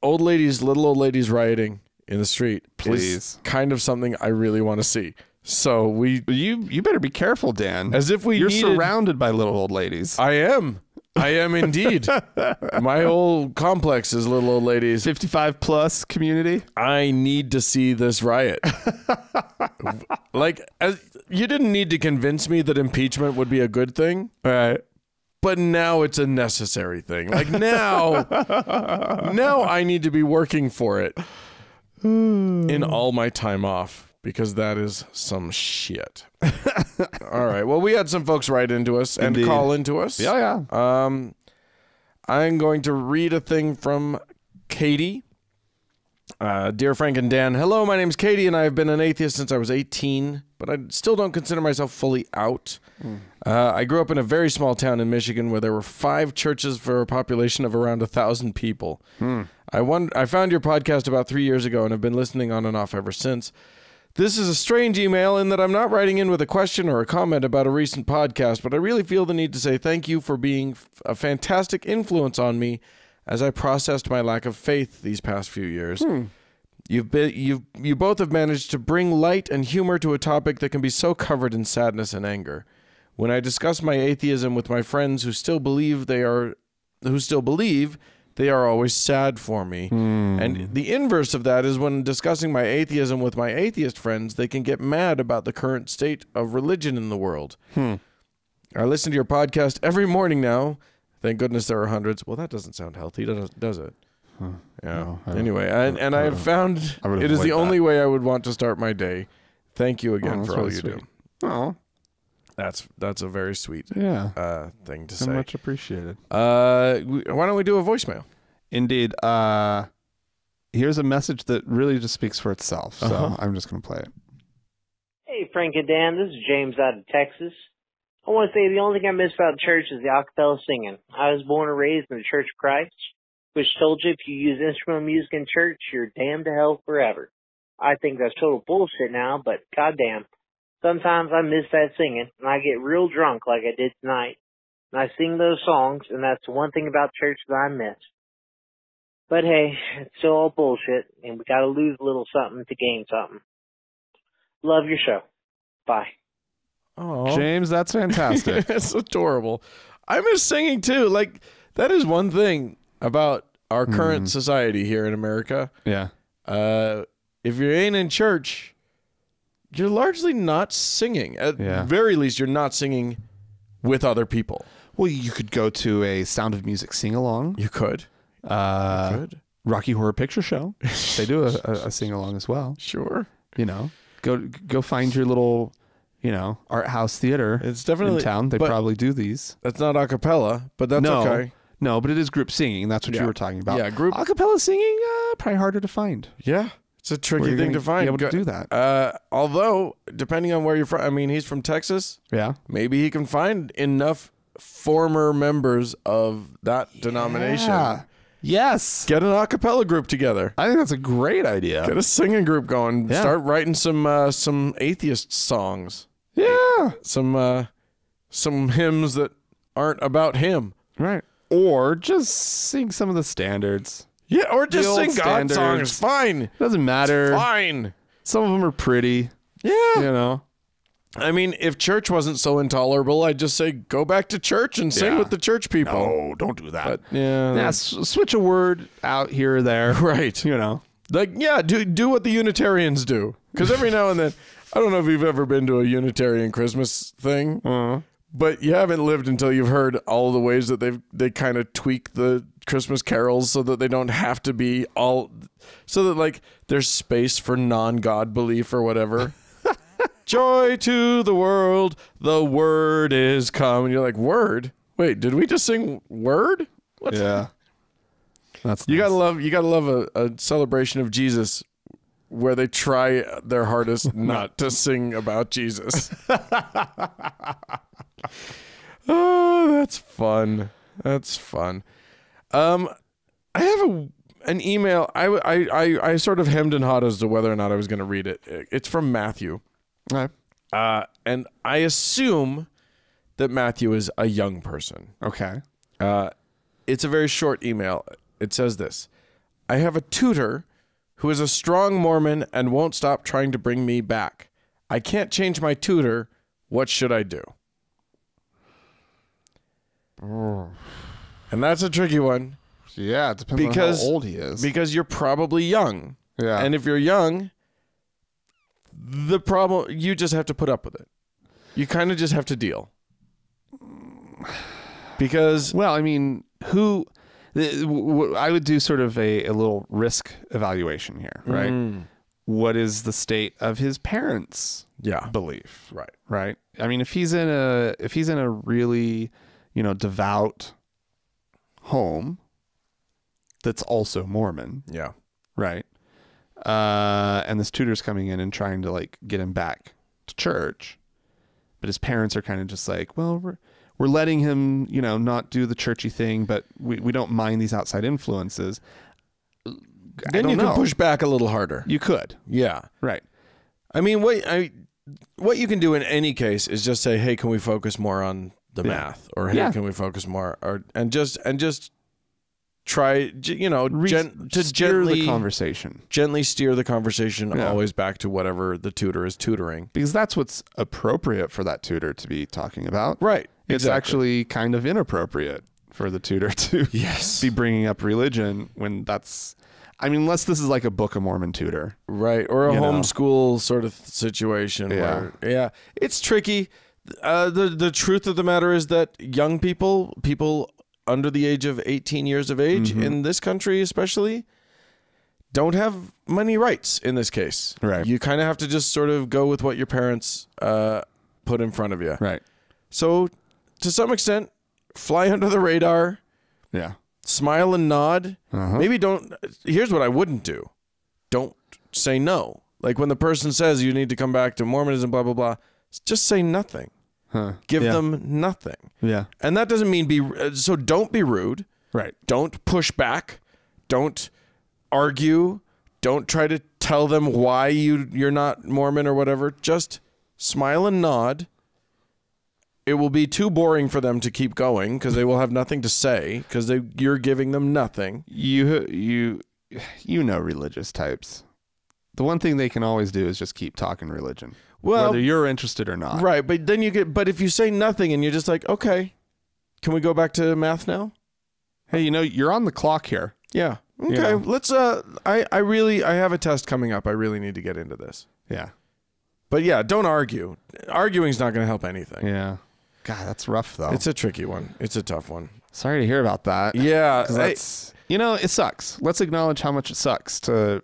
little old ladies rioting in the street. Please. Is kind of something I really want to see. So you better be careful, Dan. As if you're surrounded by little old ladies. I am indeed. My whole complex is little old ladies. 55 plus community. I need to see this riot. You didn't need to convince me that impeachment would be a good thing. Right. But now it's a necessary thing. Like now I need to be working for it in all my time off. Because that is some shit. All right. Well, we had some folks write into us and call into us. Yeah. I'm going to read a thing from Katie. Dear Frank and Dan, hello, my name's Katie, and I have been an atheist since I was 18, but I still don't consider myself fully out. I grew up in a very small town in Michigan where there were 5 churches for a population of around 1,000 people. I found your podcast about 3 years ago and have been listening on and off ever since. This is a strange email in that I'm not writing in with a question or a comment about a recent podcast, but I really feel the need to say thank you for being a fantastic influence on me as I processed my lack of faith these past few years. You both have managed to bring light and humor to a topic that can be so covered in sadness and anger. When I discuss my atheism with my friends who still believe they are always sad for me. And the inverse of that is when discussing my atheism with my atheist friends, they can get mad about the current state of religion in the world. I listen to your podcast every morning now. Thank goodness there are hundreds. Well, that doesn't sound healthy, does it? Yeah. No, anyway, and I have found it is the only way I would want to start my day. Thank you again for all you do. Oh, that's a very sweet thing to say. Much appreciated. Why don't we do a voicemail? Indeed. Here's a message that really just speaks for itself. So I'm just going to play it. Hey, Frank and Dan. This is James out of Texas. I want to say the only thing I miss about church is the a cappella singing. I was born and raised in the Church of Christ, which told you if you use instrumental music in church, you're damned to hell forever. I think that's total bullshit now, but goddamn. Sometimes I miss that singing, and I get real drunk like I did tonight. And I sing those songs, and that's the one thing about church that I miss. But hey, it's still all bullshit, and we gotta lose a little something to gain something. Love your show. Bye. Oh, James, that's fantastic. That's adorable. I miss singing too. Like, that is one thing about our current society here in America. Yeah. If you ain't in church, you're largely not singing. At Yeah. very least, you're not singing with other people. Well, you could go to a Sound of Music sing-along. You could. Rocky Horror Picture Show. They do a sing-along as well. Sure. You know, go find your little, you know, art house theater. It's definitely in town. They probably do these. That's not a cappella, but that's okay. No, but it is group singing. That's what Yeah. you were talking about. Yeah, group- a cappella singing, probably harder to find. Yeah. It's a Where tricky you're thing gonna to find. be able to do that. Although, depending on where you're from, I mean, he's from Texas. Yeah. Maybe he can find enough former members of that denomination. Yeah. Yes. Get an a cappella group together. I think that's a great idea. Get a singing group going. Yeah. Start writing some atheist songs. Yeah. Some hymns that aren't about him. Right. Or just sing some of the standards. Yeah, or just old sing God standards. songs. Fine. Doesn't matter. It's fine. Some of them are pretty. Yeah. You know. I mean, if church wasn't so intolerable, I'd just say go back to church and sing Yeah. with the church people. No, don't do that. But yeah, Yeah, switch a word out here or there. right. You know. Like, yeah, do what the Unitarians do. Because every now and then, I don't know if you've ever been to a Unitarian Christmas thing, but you haven't lived until you've heard all the ways that they kind of tweak the Christmas carols so that they don't have to be all, so that like there's space for non-God belief or whatever. Joy to the world, the word is come. And you're like, word? Wait, did we just sing word? What? Yeah. That's You nice. gotta love a celebration of Jesus where they try their hardest not to sing about Jesus. Oh, that's fun. That's fun. I have an email. I sort of hemmed and hawed as to whether or not I was going to read it. It's from Matthew. Right. And I assume that Matthew is a young person. Okay. It's a very short email. It says this: I have a tutor who is a strong Mormon and won't stop trying to bring me back. I can't change my tutor. What should I do? And that's a tricky one. Yeah, it depends on how old he is. Because you're probably young. Yeah. And if you're young, the problem, you just have to put up with it. You kind of just have to deal. Because... Well, I mean, I would do sort of a little risk evaluation here, right? What is the state of his parents' belief? Right. Right. I mean, if he's in a really, devout home that's also Mormon, Yeah. right? And this tutor's coming in and trying to like get him back to church, but his parents are kind of just like, well, we're letting him, not do the churchy thing, but we don't mind these outside influences. Then you can push back a little harder. You could. Yeah. Right. I mean, what you can do in any case is just say, hey, can we focus more on the math? Or hey, can we focus more? And just try, to steer the conversation. Gently steer the conversation always back to whatever the tutor is tutoring. Because that's what's appropriate for that tutor to be talking about. Right. It's actually kind of inappropriate for the tutor to be bringing up religion when that's... I mean, unless this is like a Book of Mormon tutor. Right. Or a homeschool sort of situation. Where, it's tricky. The truth of the matter is that young people under the age of 18 years of age in this country especially don't have many rights in this case. Right. You kind of have to just sort of go with what your parents put in front of you. Right. So to some extent, fly under the radar. Yeah. Smile and nod. Maybe don't. Here's what I wouldn't do. Don't say no. Like when the person says you need to come back to Mormonism, blah, blah, blah, just say nothing. Give them nothing. Yeah. And that doesn't mean so don't be rude. Right. Don't push back. Don't argue. Don't try to tell them why you're not Mormon or whatever. Just smile and nod. It will be too boring for them to keep going because they will have nothing to say because you're giving them nothing. You know religious types. The one thing they can always do is just keep talking religion. Well, whether you're interested or not. Right, but then but if you say nothing and you're just like, okay, can we go back to math now? Hey, you're on the clock here. Yeah. Okay. Let's I have a test coming up. I really need to get into this. Yeah. But yeah, don't argue. Arguing's not going to help anything. Yeah. God, that's rough though. It's a tricky one. It's a tough one. Sorry to hear about that. Yeah. That's, it sucks. Let's acknowledge how much it sucks to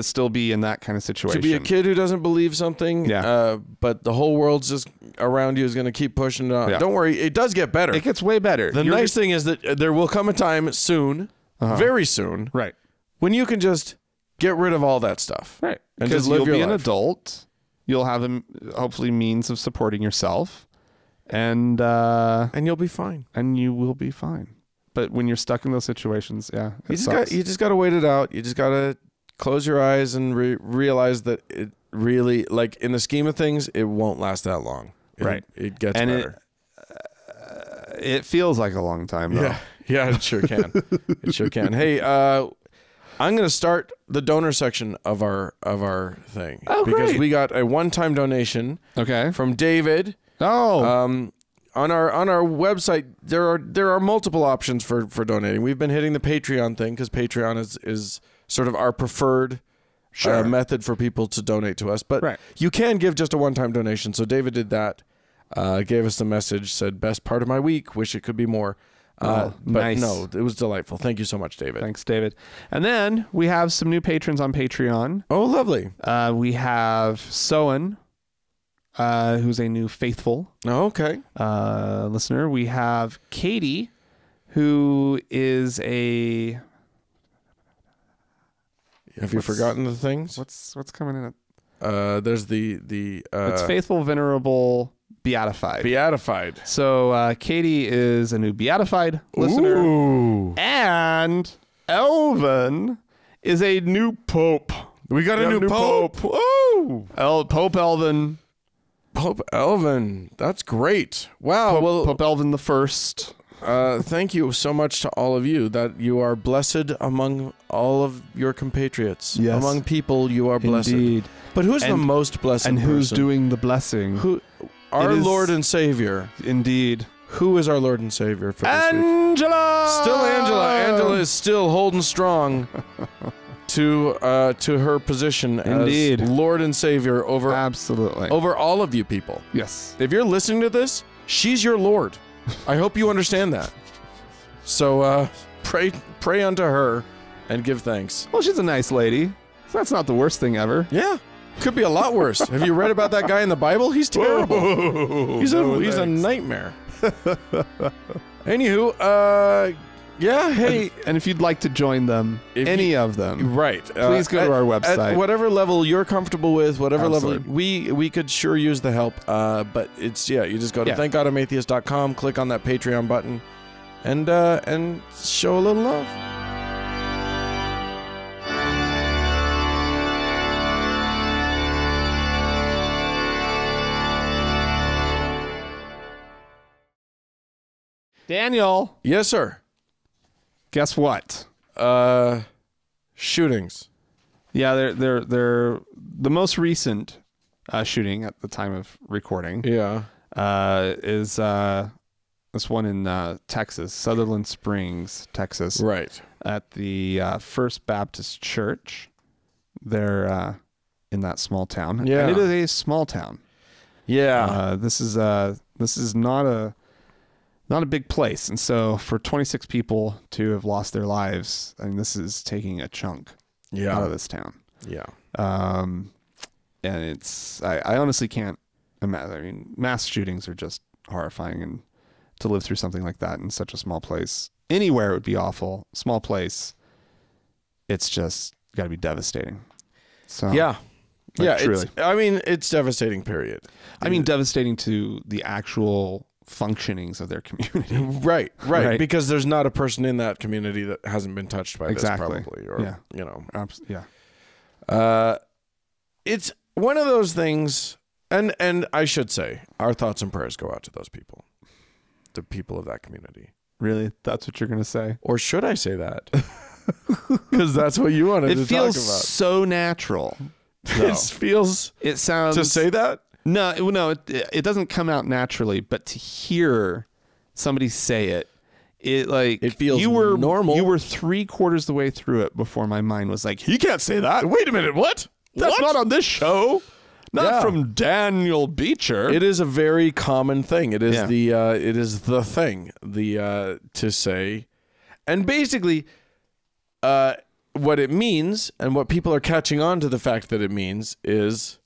still be in that kind of situation. To be a kid who doesn't believe something, but the whole world's just around you is going to keep pushing it on. Yeah. Don't worry. It does get better. It gets way better. The nice thing is that there will come a time soon, very soon, right, when you can just get rid of all that stuff. Right. And because just live you'll your be life. an adult. You'll have hopefully means of supporting yourself. And you'll be fine. And you will be fine. But when you're stuck in those situations, you just got to wait it out. You just got to close your eyes and realize that it really, like in the scheme of things, it won't last that long. It gets better. It feels like a long time, though. Yeah, it sure can. It sure can. Hey, I'm going to start the donor section of our thing. Oh, because great. we got a one-time donation. Okay. From David. Oh. On our website, there are multiple options for donating. We've been hitting the Patreon thing because Patreon is sort of our preferred method for people to donate to us. But you can give just a one-time donation. So David did that. Gave us the message, said, best part of my week. Wish it could be more. But nice. No, it was delightful. Thank you so much, David. Thanks, David. And then we have some new patrons on Patreon. Oh, lovely. We have Soen, who's a new faithful listener. We have Katie, who is a... Have you forgotten the things? What's coming in? There's the it's faithful, venerable, beatified. Beatified. So Katie is a new beatified listener. Ooh. And Elvin is a new pope. We got a new pope. Woo! Pope Elvin. Pope Elvin. That's great. Wow. Pope Elvin the First. Thank you so much to all of you that you are blessed among all of your compatriots. Yes. Among people, you are blessed. Indeed. But who's the most blessed and person? who's doing the blessing? Our Lord and Savior. Indeed. Who is our Lord and Savior for this week? Angela! Still Angela. Angela is still holding strong to her position as Lord and Savior over all of you people. Yes. If you're listening to this, she's your Lord. I hope you understand that. So pray unto her and give thanks. Well, she's a nice lady. So that's not the worst thing ever. Yeah. Could be a lot worse. Have you read about that guy in the Bible? He's terrible. Whoa, he's a nightmare. Anywho, hey. And if you'd like to join them, any of them, right? Please go to our website. At whatever level you're comfortable with, whatever level we could sure use the help. But it's you just go to thankgodimatheist.com, click on that Patreon button, and show a little love. Daniel. Yes, sir. Guess what? Shootings. Yeah, they're the most recent shooting at the time of recording. Yeah. Is this one in Texas, Sutherland Springs, Texas. Right. At the First Baptist Church. They're in that small town. Yeah. And it is a small town. Yeah. This is not a big place, and so for 26 people to have lost their lives, I mean, this is taking a chunk out of this town. Yeah. And it's I honestly can't imagine. I mean, mass shootings are just horrifying, and to live through something like that in such a small place, anywhere it would be awful. Small place, it's just got to be devastating. So truly. It's devastating. Period. I mean, devastating to the actual functionings of their community. Right. Because there's not a person in that community that hasn't been touched by this, probably. Or, it's one of those things, and I should say, our thoughts and prayers go out to those people, the people of that community. Really? That's what you're going to say? Or should I say that? Because that's what you wanted to talk about. It feels so natural. It sounds... To say that? No, it doesn't come out naturally, but to hear somebody say it feels normal. You were 3/4 the way through it before my mind was like, he can't say that. Wait a minute, what? That's not on this show. Not from Daniel Beecher. It is a very common thing. It is the thing to say, and basically, what it means and what people are catching on to the fact that it means is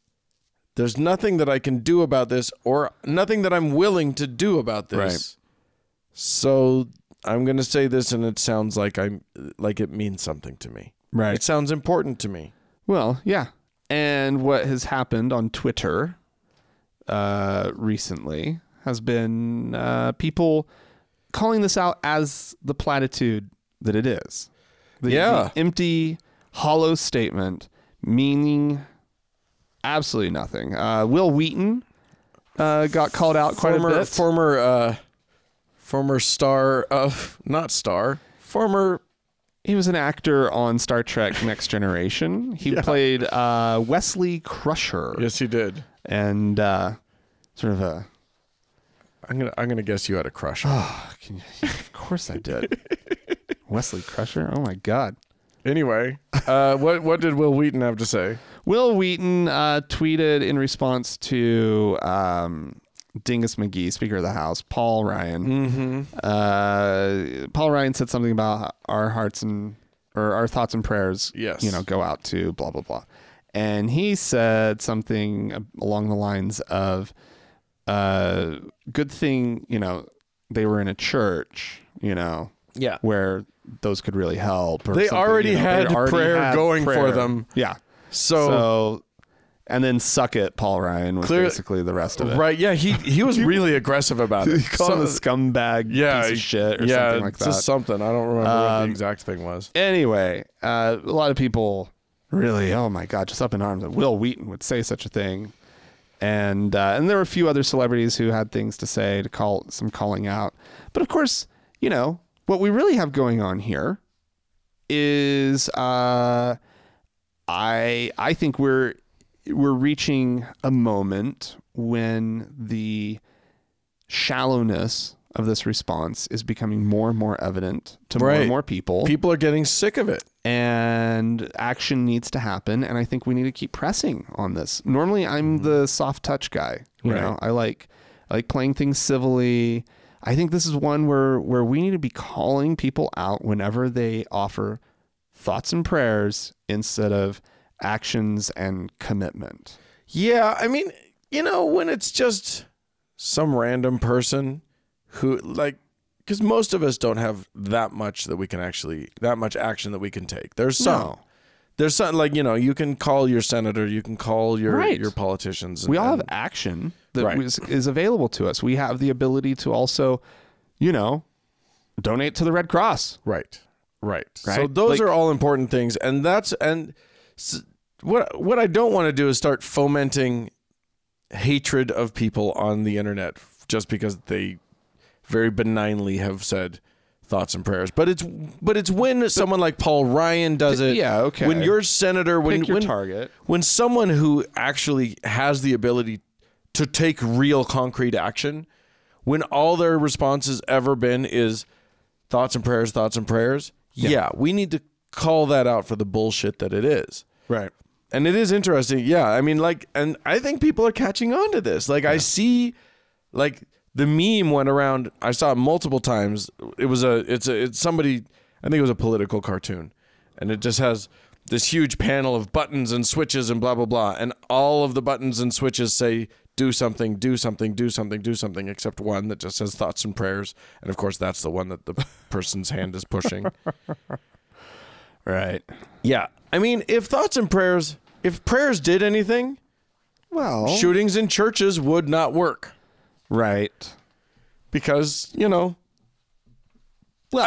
there's nothing that I can do about this, or nothing that I'm willing to do about this. Right. So I'm going to say this, and it sounds like it means something to me. Right. It sounds important to me. Well, yeah. And what has happened on Twitter recently has been people calling this out as the platitude that it is. The empty, hollow statement meaning absolutely nothing. Will Wheaton got called out quite a bit. Former star of, not star, former... He was an actor on Star Trek Next Generation. He played Wesley Crusher. Yes, he did. And sort of a... I'm gonna guess you had a crush on him. Of course I did. Wesley Crusher? Oh my God. Anyway, what did Will Wheaton have to say? Will Wheaton tweeted in response to Dingus McGee, Speaker of the House, Paul Ryan. Paul Ryan said something about our thoughts and prayers. Yes. Go out to blah blah blah, and he said something along the lines of, "Good thing they were in a church, where those could really help." Or they something, already had prayer going for them. Yeah. So and then suck it, Paul Ryan was basically the rest of it. Right, yeah, he was really aggressive about it. He called him a scumbag piece of shit or something like that. Just something. I don't remember what the exact thing was. Anyway, a lot of people really, oh my God, just up in arms that Will Wheaton would say such a thing. And there were a few other celebrities who had things to say, to call some calling out. But of course, what we really have going on here is I think we're reaching a moment when the shallowness of this response is becoming more and more evident to more and more people. People are getting sick of it. And action needs to happen. And I think we need to keep pressing on this. Normally, I'm the soft touch guy. You know, I like playing things civilly. I think this is one where we need to be calling people out whenever they offer thoughts and prayers instead of actions and commitment. Yeah, I mean, when it's just some random person who, because most of us don't have that much action that we can take. There's some. There's something you can call your senator, you can call your politicians. We all have action that is available to us. We have the ability to also, donate to the Red Cross. Right. So those are all important things, and what I don't want to do is start fomenting hatred of people on the internet just because they very benignly have said thoughts and prayers. But it's when someone like Paul Ryan does it. Yeah, okay. When your senator, when target. When someone who actually has the ability to take real concrete action, when all their response has ever been is thoughts and prayers. Yeah, we need to call that out for the bullshit that it is. Right. And it is interesting. Yeah. I mean, and I think people are catching on to this. I see, the meme went around. I saw it multiple times. It's somebody, I think it was a political cartoon, and it just has this huge panel of buttons and switches and blah, blah, blah. And all of the buttons and switches say, do something, do something, do something, do something, except one that just says thoughts and prayers. And of course, that's the one that the person's hand is pushing. Right. Yeah. I mean, if prayers did anything, well, shootings in churches would not work. Right. Because, I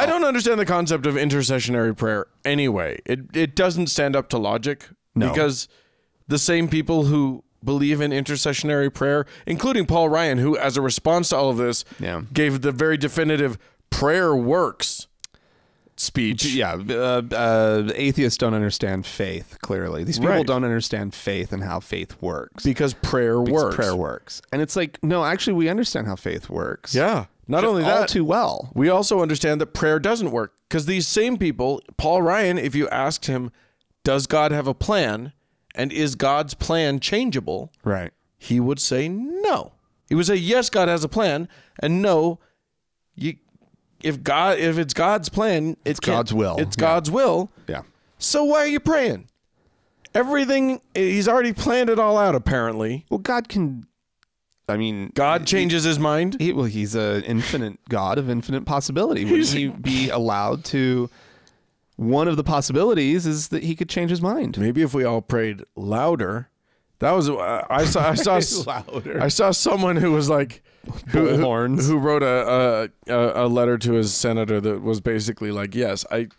don't understand the concept of intercessionary prayer anyway. It doesn't stand up to logic. No. Because the same people who believe in intercessionary prayer, including Paul Ryan, who, as a response to all of this, gave the very definitive prayer works speech. Yeah, atheists don't understand faith, clearly. These people don't understand faith and how faith works. Because prayer works. And it's no, actually, we understand how faith works. Yeah. Not only that, all too well. We also understand that prayer doesn't work. Because these same people, Paul Ryan, if you asked him, does God have a plan? And is God's plan changeable? Right. He would say no. He would say, yes, God has a plan, and no, if it's God's plan, it's God's will. It's God's will. Yeah. So why are you praying? Everything, he's already planned it all out, apparently. Well, God can, I mean... God changes his mind? He's an infinite God of infinite possibility. Would he be allowed to... One of the possibilities is that he could change his mind. Maybe if we all prayed louder. That was I saw someone who was like who wrote a letter to his senator that was basically like, yes, I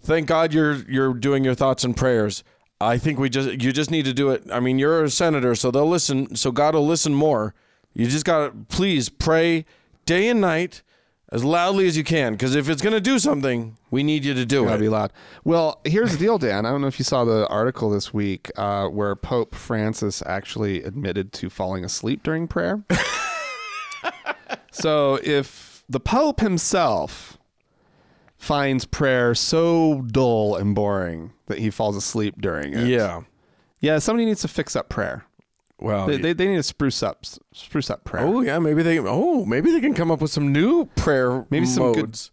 thank God you're doing your thoughts and prayers. I think you just need to do it. I mean, you're a senator, so they'll listen. So God will listen more. You just gotta please pray day and night as loudly as you can, because if it's going to do something, we need you to do it. Gotta be loud. Well, here's the deal, Dan. I don't know if you saw the article this week where Pope Francis actually admitted to falling asleep during prayer. So if the Pope himself finds prayer so dull and boring that he falls asleep during it. Yeah, somebody needs to fix up prayer. Well, they need to spruce up prayer. Oh yeah, maybe they can come up with some new prayer, maybe some modes.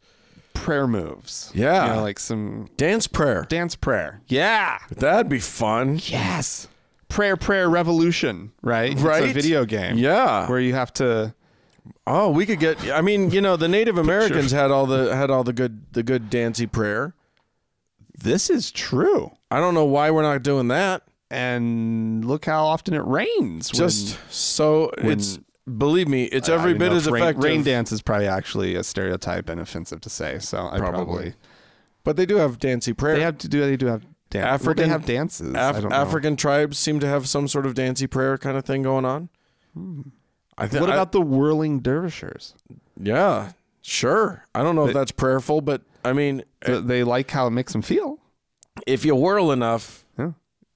Good prayer moves. Yeah, you know, like some dance prayer. Yeah, that'd be fun. Yes, prayer revolution. Right. It's a video game. Yeah, where you have to. Oh, we could get. I mean, you know, the Native Americans had all the good dancey prayer. This is true. I don't know why we're not doing that. And look how often it rains. Believe me, it's every bit as effective. Rain dance is probably actually a stereotype and offensive to say. So I probably. But they do have dancey prayer. They do have dance. They have dances. African tribes seem to have some sort of dancey prayer kind of thing going on. What about the whirling dervishers? Yeah, sure. I don't know if that's prayerful, but I mean, they like how it makes them feel. If you whirl enough.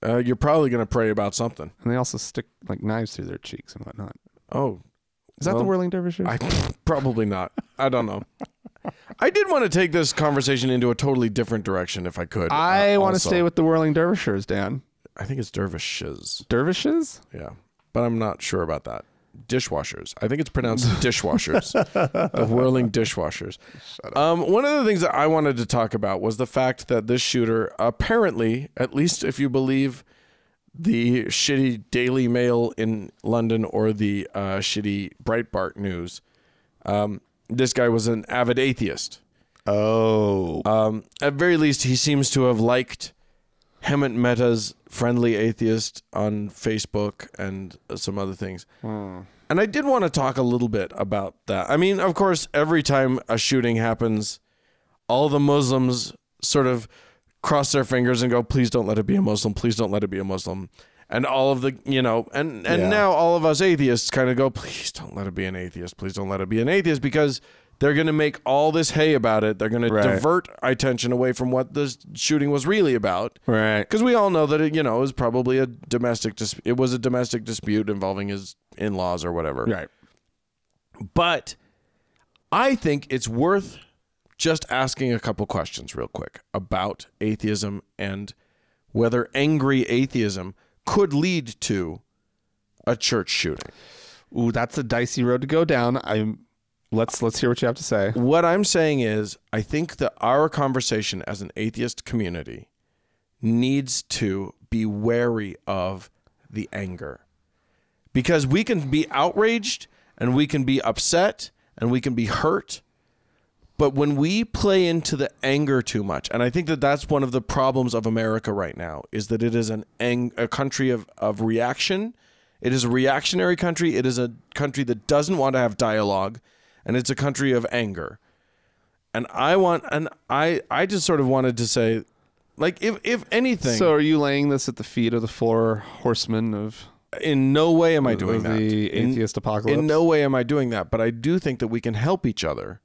You're probably going to pray about something. And they also stick like knives through their cheeks and whatnot. Oh. Is that the whirling dervishes? Probably not. I don't know. I did want to take this conversation into a totally different direction if I could. I want to stay with the whirling dervishers, Dan. I think it's dervishes. Dervishes? Yeah. But I'm not sure about that. Dishwashers. I think it's pronounced dishwashers. The whirling dishwashers. One of the things that I wanted to talk about was the fact that this shooter apparently, at least if you believe the shitty Daily Mail in London or the shitty Breitbart News, this guy was an avid atheist. Oh. At very least, he seems to have liked Hemant Mehta's Friendly Atheist on Facebook and some other things. And I did want to talk a little bit about that. I mean, of course, every time a shooting happens, all the Muslims sort of cross their fingers and go, please don't let it be a Muslim. Please don't let it be a Muslim. And all of the, you know, and now all of us atheists kind of go, please don't let it be an atheist. Please don't let it be an atheist, because they're going to make all this hay about it. They're going to divert attention away from what the shooting was really about. Right. Because we all know that it, you know, was probably a domestic dispute involving his in-laws or whatever. Right. But I think it's worth just asking a couple questions real quick about atheism and whether angry atheism could lead to a church shooting. Ooh, that's a dicey road to go down. Let's hear what you have to say. What I'm saying is, I think that our conversation as an atheist community needs to be wary of the anger. Because we can be outraged and we can be upset and we can be hurt. But when we play into the anger too much, and I think that that's one of the problems of America right now, is that it is a country of reaction. It is a reactionary country. It is a country that doesn't want to have dialogue. And it's a country of anger. And I just sort of wanted to say, like, if anything. So are you laying this at the feet of the four horsemen of... In no way am I doing that. The atheist apocalypse? In no way am I doing that. But I do think that we can help each other.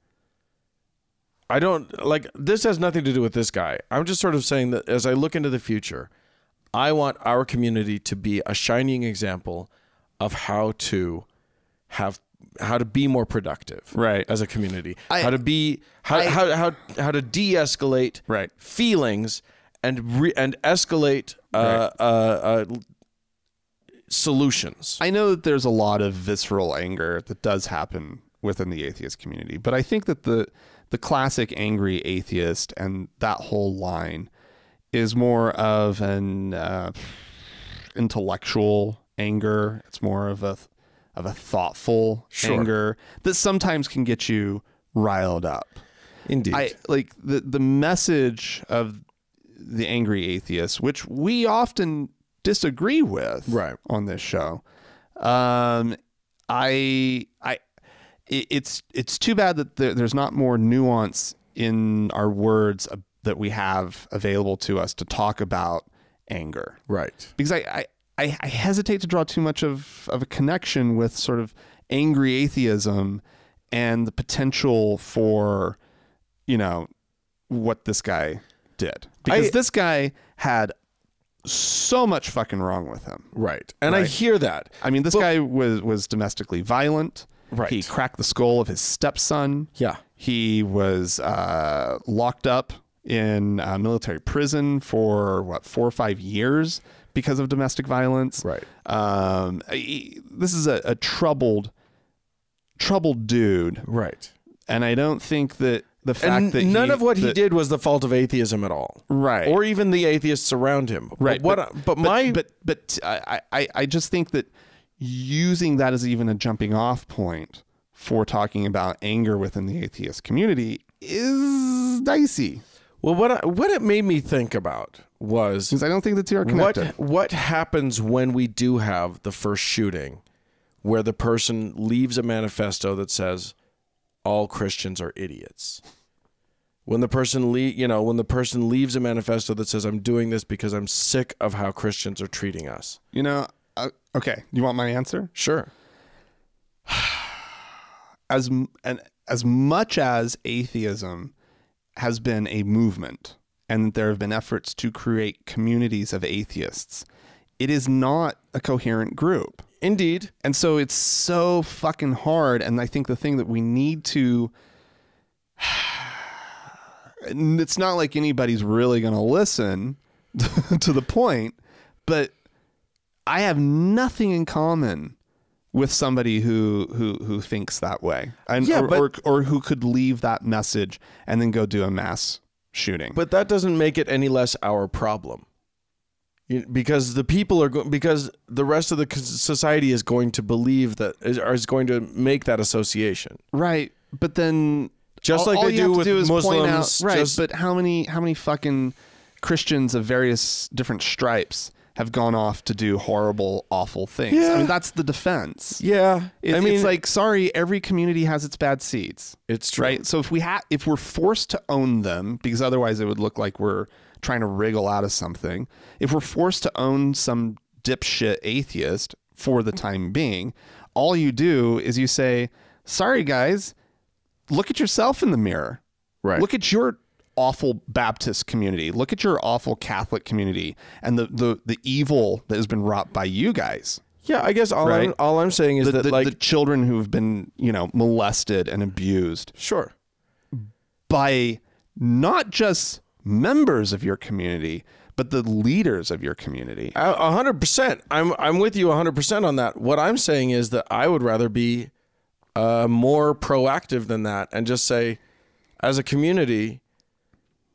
I don't, like, this has nothing to do with this guy. I'm just sort of saying that as I look into the future, I want our community to be a shining example of how to be more productive, right, as a community. How to de-escalate right feelings and escalate solutions. I know that there's a lot of visceral anger that does happen within the atheist community, but I think that the classic angry atheist and that whole line is more of an intellectual anger. It's more of a thoughtful anger that sometimes can get you riled up. Indeed. I like the message of the angry atheist, which we often disagree with on this show. It's too bad that there's not more nuance in our words that we have available to us to talk about anger. Right. Because I hesitate to draw too much of a connection with sort of angry atheism and the potential for, what this guy did. Because this guy had so much fucking wrong with him. Right. And I hear that. I mean, this guy was domestically violent. Right. He cracked the skull of his stepson. Yeah. He was locked up in military prison for 4 or 5 years because of domestic violence. Right. This is a troubled dude. Right. And I don't think that the fact that none of what he did was the fault of atheism at all. Right. Or even the atheists around him. Right. But I just think that using that as even a jumping off point for talking about anger within the atheist community is dicey. Well, what it made me think about was, because I don't think the two are connected. What happens when we do have the first shooting where the person leaves a manifesto that says all Christians are idiots? When the person leaves a manifesto that says I'm doing this because I'm sick of how Christians are treating us. Okay, you want my answer? Sure. As much as atheism has been a movement and there have been efforts to create communities of atheists, it is not a coherent group. Indeed. And so it's so fucking hard. And I think the thing that we need to, it's not like anybody's really going to listen to the point, but I have nothing in common with somebody who thinks that way, and or who could leave that message and then go do a mass shooting. But that doesn't make it any less our problem, because the people because the rest of the society is going to believe that is going to make that association. Right, but then just like they do with Muslims, right? But how many fucking Christians of various different stripes have gone off to do horrible, awful things? Yeah. I mean, that's the defense. Yeah. It's like, sorry, every community has its bad seeds. It's true. Right? So if we're forced to own them, because otherwise it would look like we're trying to wriggle out of something. If we're forced to own some dipshit atheist for the time being, all you do is you say, sorry, guys, look at yourself in the mirror. Right. Look at your awful Baptist community. Look at your awful Catholic community and the evil that has been wrought by you guys. Yeah, I guess all I'm saying is that the children who have been, molested and abused. Sure. By not just members of your community, but the leaders of your community. 100%. I'm with you 100% on that. What I'm saying is that I would rather be more proactive than that and just say, as a community,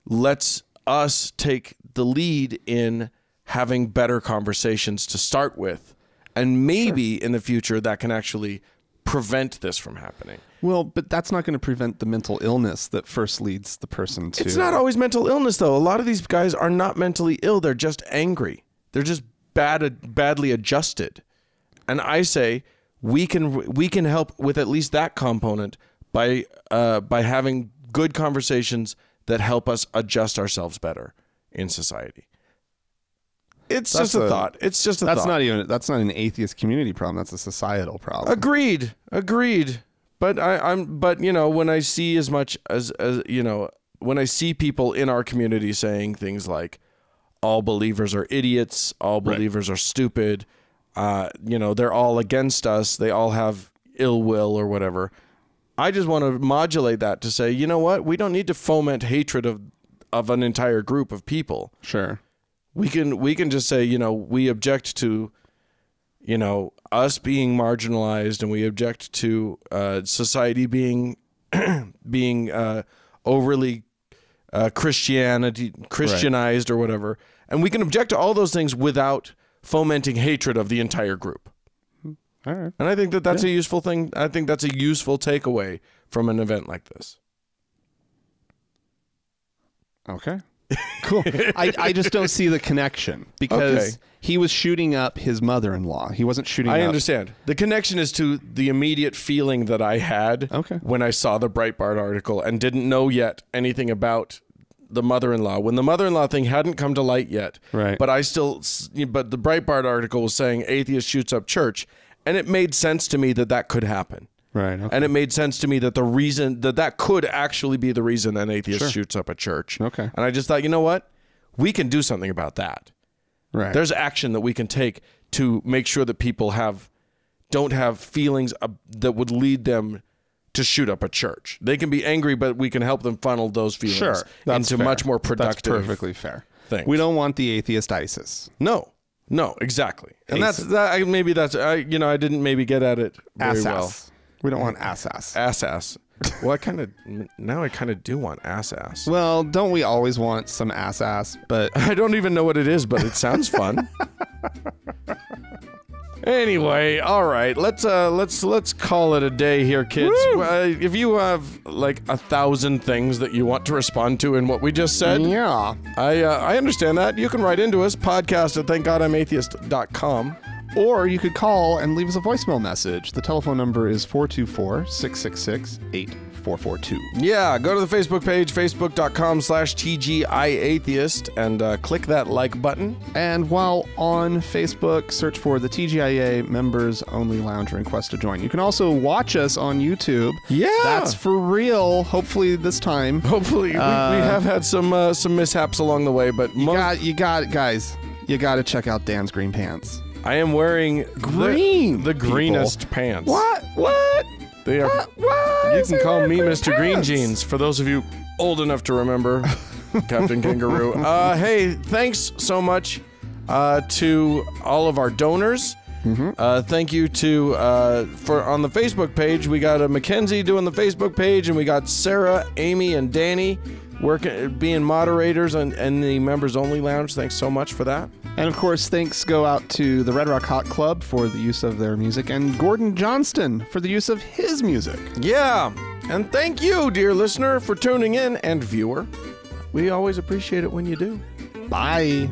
let's us take the lead in having better conversations to start with. And maybe in the future that can actually prevent this from happening. Well, but that's not going to prevent the mental illness that first leads the person to... It's not always mental illness, though. A lot of these guys are not mentally ill. They're just angry. They're just badly adjusted. And I say we can help with at least that component by having good conversations that help us adjust ourselves better in society. It's just a thought. It's just a thought. That's not an atheist community problem. That's a societal problem. Agreed. But but when I see as much as when I see people in our community saying things like all believers are idiots, all believers are stupid, they're all against us, they all have ill will or whatever. I just want to modulate that to say, you know what? We don't need to foment hatred of an entire group of people. Sure. We can just say, you know, we object to, you know, us being marginalized, and we object to society being overly Christianized or whatever, and we can object to all those things without fomenting hatred of the entire group. All right. And I think that's a useful thing. I think that's a useful takeaway from an event like this. Okay. Cool. I just don't see the connection because he was shooting up his mother-in-law. He wasn't shooting up. I understand. The connection is to the immediate feeling that I had when I saw the Breitbart article and didn't know yet anything about the mother-in-law. When the mother-in-law thing hadn't come to light yet. Right. But the Breitbart article was saying atheist shoots up church, and it made sense to me that could happen. Right. Okay. And it made sense to me that the reason that could actually be the reason an atheist shoots up a church. Okay. And I just thought, you know what? We can do something about that. Right. There's action that we can take to make sure that people don't have feelings that would lead them to shoot up a church. They can be angry, but we can help them funnel those feelings into much more productive. That's perfectly fair. Things. We don't want the atheist ISIS. No, exactly. And maybe I didn't maybe get at it very well. We don't want ass. Ass. Well, now I kind of do want ass. Well, don't we always want some ass? But I don't even know what it is, but it sounds fun. Anyway, all right, let's call it a day here, kids. If you have like 1,000 things that you want to respond to in what we just said, I understand that. You can write into us, podcast@thankgodimatheist.com. Or you could call and leave us a voicemail message. The telephone number is 424-666-8442. Yeah, go to the Facebook page, facebook.com/TGIAtheist, and click that like button. And while on Facebook, search for the TGIA Members Only Lounge and request to join. You can also watch us on YouTube. Yeah. That's for real, hopefully this time. Hopefully. We have had some mishaps along the way, but you got it, guys. You got to check out Dan's green pants. I am wearing the greenest people. Pants. What? They are. What? You can call me Mr. Green Jeans for those of you old enough to remember Captain Kangaroo. Hey, thanks so much to all of our donors. Thank you for on the Facebook page. We got Mackenzie doing the Facebook page, and we got Sarah, Amy, and Danny being moderators in the Members Only Lounge. Thanks so much for that. And of course, thanks go out to the Red Rock Hot Club for the use of their music, and Gordon Johnston for the use of his music. Yeah, and thank you, dear listener, for tuning in, and viewer. We always appreciate it when you do. Bye.